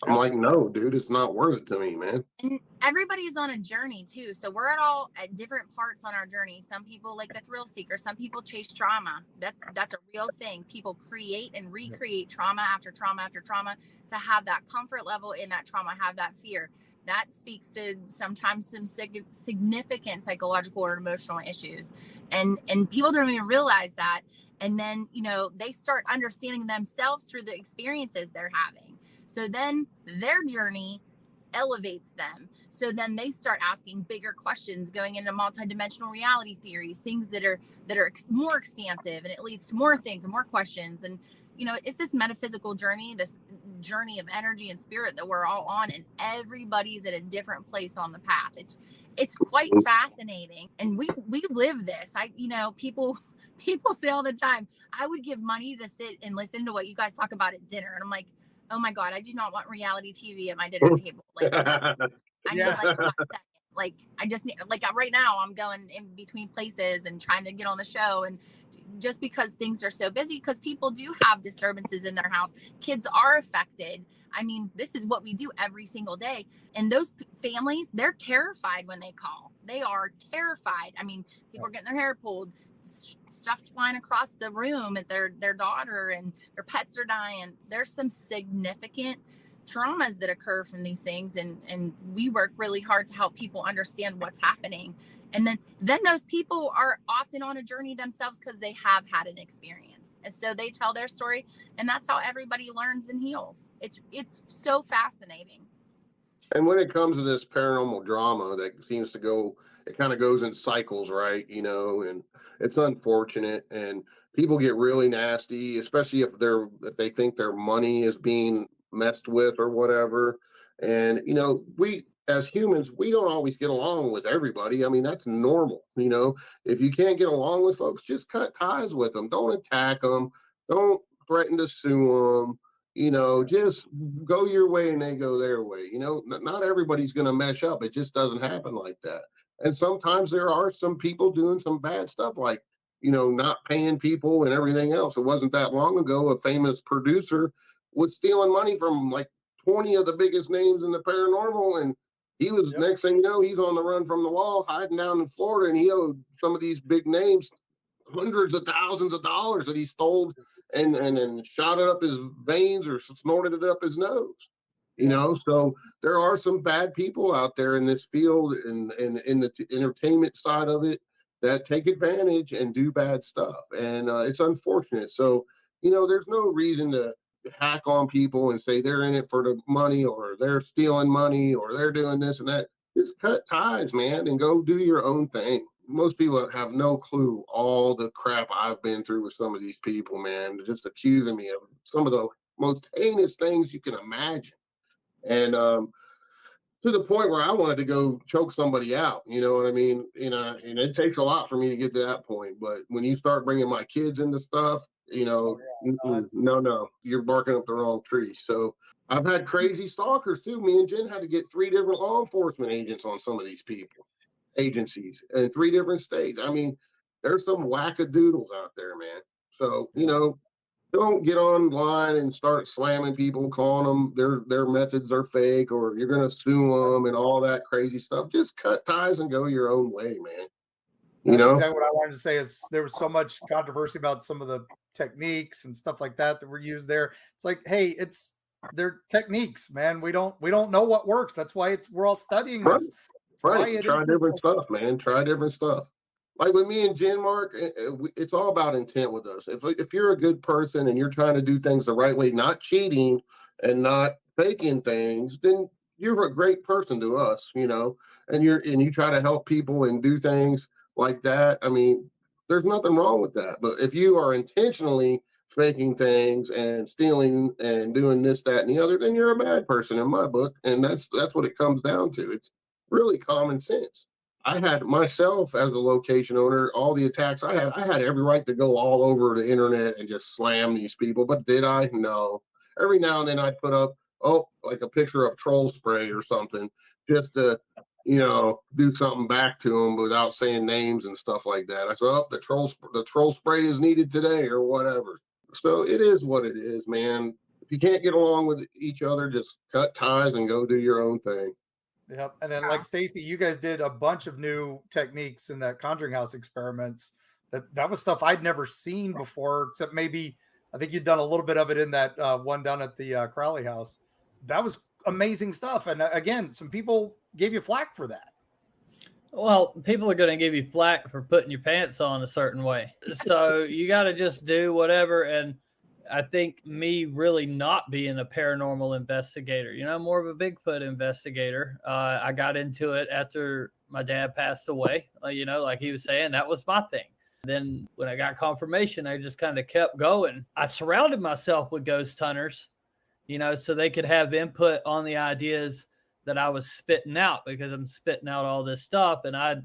I'm like, no, dude, it's not worth it to me, man. And everybody's on a journey too. So we're all at different parts on our journey. Some people like the thrill seeker. Some people chase trauma. That's a real thing. People create and recreate trauma after trauma after trauma to have that comfort level in that trauma, have that fear. That speaks to sometimes some significant psychological or emotional issues. And people don't even realize that. And then, they start understanding themselves through the experiences they're having. So then their journey elevates them. So then they start asking bigger questions, going into multidimensional reality theories, things that are more expansive, and it leads to more things and more questions. And, it's this metaphysical journey, this journey of energy and spirit that we're all on, and everybody's at a different place on the path. It's quite fascinating. And we live this. People say all the time, I would give money to sit and listen to what you guys talk about at dinner. And I'm like, oh my God, I do not want reality TV at my dinner table. Like, I need like 1 second. Like, I just need, like, right now I'm going in between places and trying to get on the show. And just because things are so busy, because people do have disturbances in their house, kids are affected. I mean, this is what we do every single day. And those families, they're terrified when they call. They are terrified. I mean, people are getting their hair pulled, stuff's flying across the room at their daughter, and their pets are dying. There's some significant traumas that occur from these things, and we work really hard to help people understand what's happening. And then those people are often on a journey themselves because they have had an experience, and so they tell their story, and that's how everybody learns and heals. It's so fascinating. And when it comes to this paranormal drama that seems to go, it kind of goes in cycles, right? And it's unfortunate, and people get really nasty, especially if they think their money is being messed with or whatever. And, we as humans, we don't always get along with everybody. I mean, that's normal. If you can't get along with folks, just cut ties with them. Don't attack them. Don't threaten to sue them. Just go your way and they go their way. Not everybody's going to mesh up. It just doesn't happen like that. And sometimes there are some people doing some bad stuff, like, not paying people and everything else. It wasn't that long ago, a famous producer was stealing money from like 20 of the biggest names in the paranormal. And he was, next thing you know, he's on the run from the wall, hiding down in Florida. And he owed some of these big names hundreds of thousands of dollars that he stole and shot it up his veins or snorted it up his nose. So there are some bad people out there in this field and in the entertainment side of it that take advantage and do bad stuff. And it's unfortunate. So, there's no reason to hack on people and say they're in it for the money, or they're stealing money, or they're doing this and that. Just cut ties, man, and go do your own thing. Most people have no clue all the crap I've been through with some of these people, man, just accusing me of some of the most heinous things you can imagine. And to the point where I wanted to go choke somebody out, you know what I mean? And it takes a lot for me to get to that point. But when you start bringing my kids into stuff, no, you're barking up the wrong tree. So I've had crazy stalkers too. Me and Jen had to get 3 different law enforcement agents on some of these agencies in 3 different states. I mean, there's some wackadoodles out there, man. So, don't get online and start slamming people, calling them their methods are fake, or you're going to sue them and all that crazy stuff. Just cut ties and go your own way, man. That's exactly what I wanted to say. Is there was so much controversy about some of the techniques and stuff like that were used there. It's like, hey, they're techniques, man. We don't know what works. That's why we're all studying this. Right. Try different stuff, man. Try different stuff. like with me and Jen, Mark, it's all about intent with us. If you're a good person and you're trying to do things the right way, not cheating and not faking things, then you're a great person to us, you know. And you try to help people and do things like that. I mean, there's nothing wrong with that. But if you are intentionally faking things and stealing and doing this, that, and the other, then you're a bad person in my book. And that's what it comes down to. It's really common sense. I had myself as a location owner, all the attacks I had every right to go all over the internet and just slam these people. But did I? No. Every now and then I'd put up, like a picture of troll spray or something, just to, do something back to them without saying names and stuff like that. I said, the troll spray is needed today or whatever. So it is what it is, man. If you can't get along with each other, just cut ties and go do your own thing. Yep. And then, like Stacy, you guys did a bunch of new techniques in that Conjuring House experiments. That was stuff I'd never seen before, except maybe I think you'd done a little bit of it in that one down at the Crowley House. That was amazing stuff. And again, some people gave you flack for that. Well, people are going to give you flack for putting your pants on a certain way. So you got to just do whatever. And I think me really not being a paranormal investigator, more of a Bigfoot investigator. I got into it after my dad passed away. Like he was saying, that was my thing. Then when I got confirmation, I just kind of kept going. I surrounded myself with ghost hunters, so they could have input on the ideas that I was spitting out, because I'm spitting out all this stuff. And I'd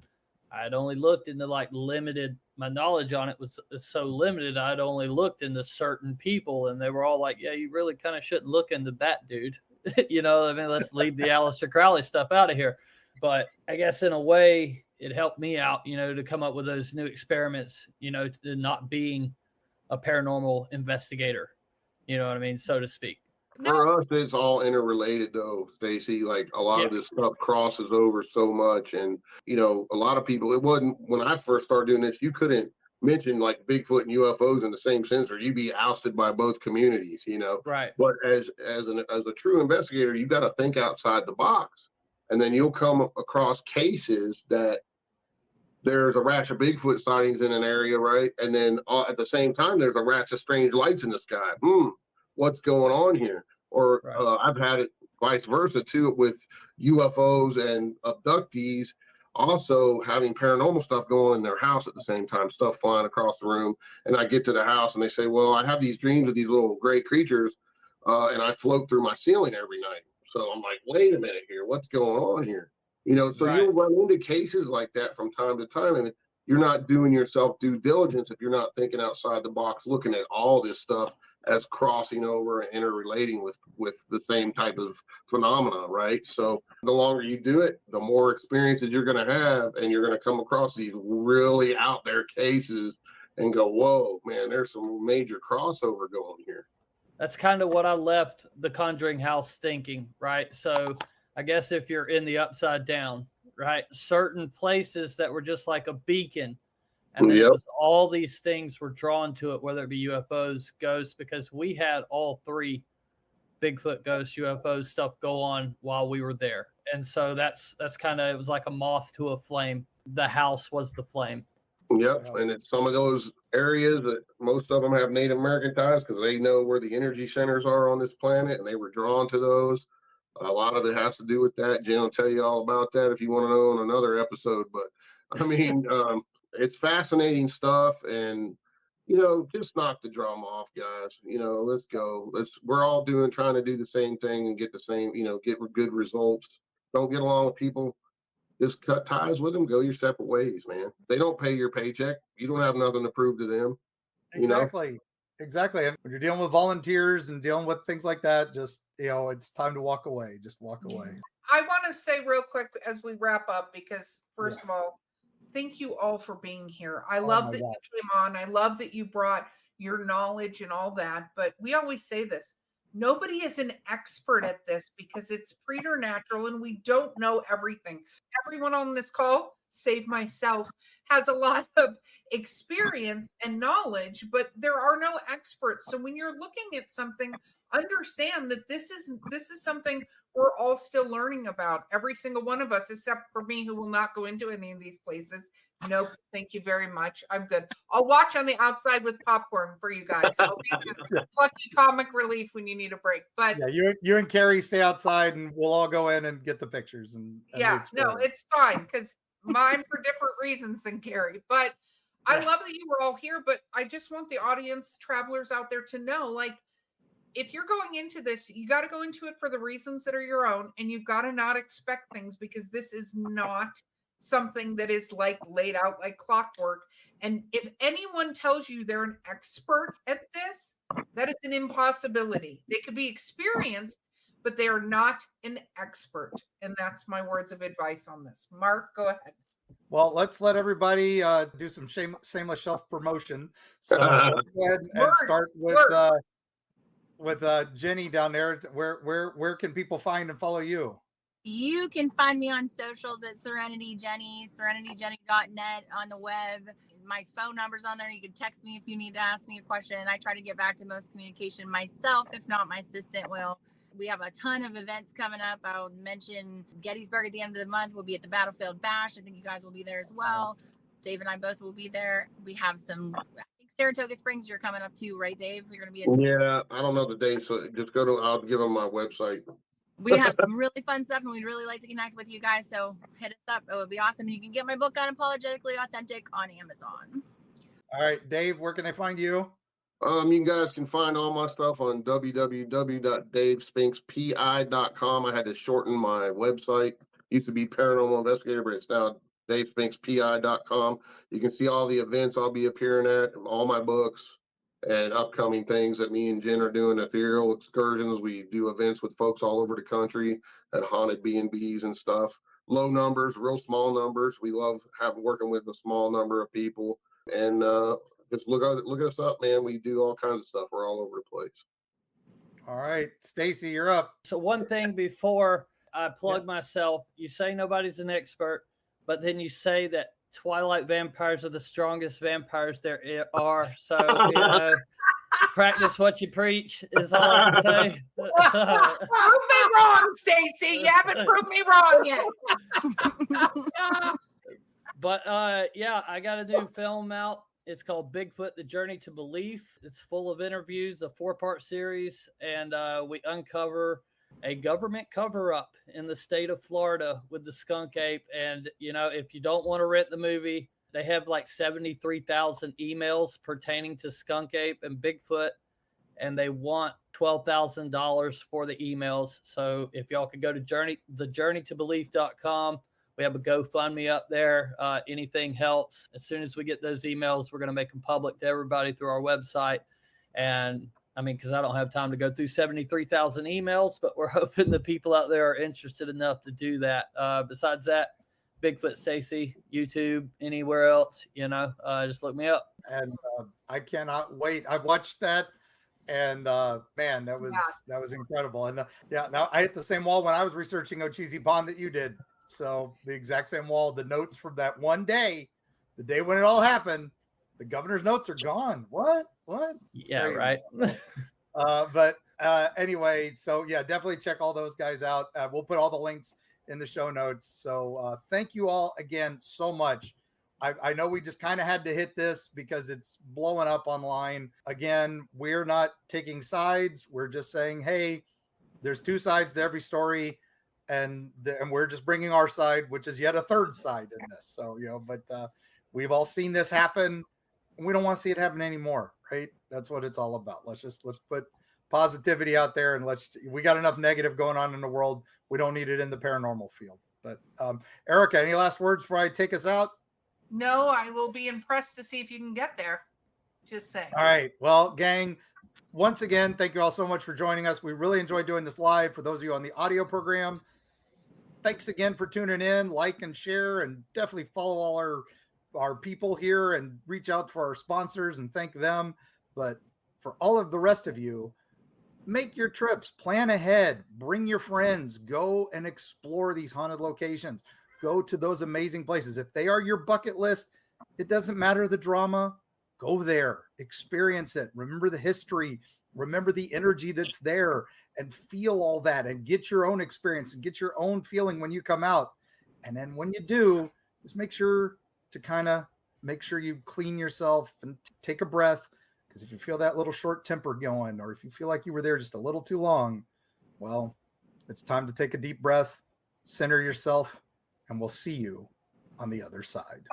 only looked into limited, my knowledge on it was so limited. I'd only looked into certain people, and they were all like, yeah, you really kind of shouldn't look into that dude. Let's leave the Aleister Crowley stuff out of here. But I guess in a way it helped me out, to come up with those new experiments, to not being a paranormal investigator, so to speak. For us, it's all interrelated, though, Stacy. Like a lot of this stuff crosses over so much, and a lot of people. It wasn't when I first started doing this. You couldn't mention like Bigfoot and UFOs in the same sense, or you'd be ousted by both communities. Right. But as a true investigator, you got to think outside the box, and then you'll come across cases that there's a rash of Bigfoot sightings in an area, right? And then at the same time, there's a rash of strange lights in the sky. What's going on here? Or right. I've had it vice versa too, with UFOs and abductees also having paranormal stuff going in their house at the same time, stuff flying across the room. And I get to the house and they say, well, I have these dreams of these little gray creatures and I float through my ceiling every night. So I'm like, wait a minute here, what's going on here? So right. You'll run into cases like that from time to time, and you're not doing yourself due diligence if you're not thinking outside the box, looking at all this stuff as crossing over and interrelating with the same type of phenomena, right? So the longer you do it, the more experiences you're going to have, and you're going to come across these really out there cases and go, whoa, man, there's some major crossover going here. That's kind of what I left the Conjuring House thinking, right? So I guess if you're in the upside down, right, certain places that were just like a beacon, and then it was all these things were drawn to it, whether it be UFOs, ghosts, because we had all three Bigfoot, ghosts, UFOs stuff go on while we were there. And so that's kind of, it was like a moth to a flame. The house was the flame. Yep. And it's some of those areas that most of them have Native American ties because they know where the energy centers are on this planet, and they were drawn to those. A lot of it has to do with that. Jen will tell you all about that if you want to know in another episode. But I mean, it's fascinating stuff, and just knock the drum off, guys. Let's go. We're all trying to do the same thing and get the same, get good results. Don't get along with people, just cut ties with them. Go your separate ways, man. They don't pay your paycheck. You don't have nothing to prove to them. Exactly. Exactly. And when you're dealing with volunteers and dealing with things like that, just it's time to walk away. Just walk away. I want to say real quick as we wrap up, because first of all, thank you all for being here. I love that you came on. I love that you brought your knowledge and all that. But we always say this. Nobody is an expert at this because it's preternatural and we don't know everything. Everyone on this call, save myself, has a lot of experience and knowledge, but there are no experts. So when you're looking at something, understand that this is something we're all still learning about. Every single one of us, except for me, who will not go into any of these places, Nope. Thank you very much. I'm good. I'll watch on the outside with popcorn for you guys. I'll be the plucky comic relief when you need a break. But yeah, you and Carrie stay outside, and we'll all go in and get the pictures. And yeah, no, it's fine because mine for different reasons than Carrie. But I love that you were all here. But I just want the audience, travelers out there, to know, like, if you're going into this, you got to go into it for the reasons that are your own, and you've got to not expect things, because this is not something that is like laid out like clockwork. And if anyone tells you they're an expert at this, that is an impossibility. They could be experienced, but they are not an expert. And that's my words of advice on this. Mark, go ahead. Well, let's let everybody do some shameless self promotion. So let's go ahead and start with Jenny down there. Where can people find and follow you? You can find me on socials at Serenity Jenny, serenityjenny.net on the web. My phone number's on there. You can text me if you need to ask me a question. I try to get back to most communication myself. If not, my assistant will. We have a ton of events coming up. I'll mention Gettysburg at the end of the month. We'll be at the Battlefield Bash. I think you guys will be there as well. Dave and I both will be there. We have some, I think Saratoga Springs you're coming up to, right, Dave? You're going to be at... Yeah, I don't know the date, so just I'll give them my website. We have some really fun stuff, and we'd really like to connect with you guys. So hit us up. It would be awesome. And you can get my book, Unapologetically Authentic, on Amazon. All right, Dave, where can they find you? You guys can find all my stuff on www.davespinkspI.com. I had to shorten my website. Used to be Paranormal Investigator, but it's now davespinkspI.com. You can see all the events I'll be appearing at, all my books, and upcoming things that me and Jen are doing, ethereal excursions. We do events with folks all over the country at haunted B&Bs and stuff. Low numbers, real small numbers. We love working with a small number of people. And just look us up, man. We do all kinds of stuff. We're all over the place. All right, Stacy, you're up. So one thing before I plug myself, you say nobody's an expert, but then you say that Twilight vampires are the strongest vampires there are. So, practice what you preach is all I can say. Prove me wrong, Stacy. You haven't proved me wrong yet. But yeah, I got a new film out. It's called Bigfoot: The Journey to Belief. It's full of interviews, a 4-part series, and we uncover a government cover-up in the state of Florida with the skunk ape. And, if you don't want to rent the movie, they have like 73,000 emails pertaining to skunk ape and Bigfoot, and they want $12,000 for the emails. So if y'all could go to thejourneytobelief.com, we have a GoFundMe up there. Anything helps. As soon as we get those emails, we're going to make them public to everybody through our website. And because I don't have time to go through 73,000 emails, but we're hoping the people out there are interested enough to do that. Besides that, Bigfoot Stacy, YouTube, anywhere else, just look me up. And I cannot wait. I watched that, and man, that was incredible. And now I hit the same wall when I was researching Ocheesee Pond that you did. So the exact same wall, the notes from that one day, the day when it all happened, the governor's notes are gone. What? Yeah, right. But anyway, so yeah, definitely check all those guys out. We'll put all the links in the show notes. So thank you all again so much. I know we just kind of had to hit this because it's blowing up online. Again, we're not taking sides. We're just saying, hey, there's two sides to every story, and we're just bringing our side, which is yet a third side in this. So, but we've all seen this happen. We don't want to see it happen anymore, right? That's what it's all about. Let's put positivity out there, and we got enough negative going on in the world. We don't need it in the paranormal field. But Erika, any last words before I take us out? No, I will be impressed to see if you can get there. Just saying. All right. Well, gang, once again, thank you all so much for joining us. We really enjoyed doing this live. For those of you on the audio program, thanks again for tuning in. Like and share, and definitely follow all our people here and reach out for our sponsors and thank them. But for all of the rest of you, make your trips, plan ahead, bring your friends, go and explore these haunted locations. Go to those amazing places. If they are your bucket list, it doesn't matter the drama. Go there, experience it. Remember the history, remember the energy that's there, and feel all that and get your own experience and get your own feeling when you come out. And then when you do, just make sure to kind of make sure you clean yourself and take a breath. Because if you feel that little short temper going, or if you feel like you were there just a little too long, well, it's time to take a deep breath, center yourself, and we'll see you on the other side.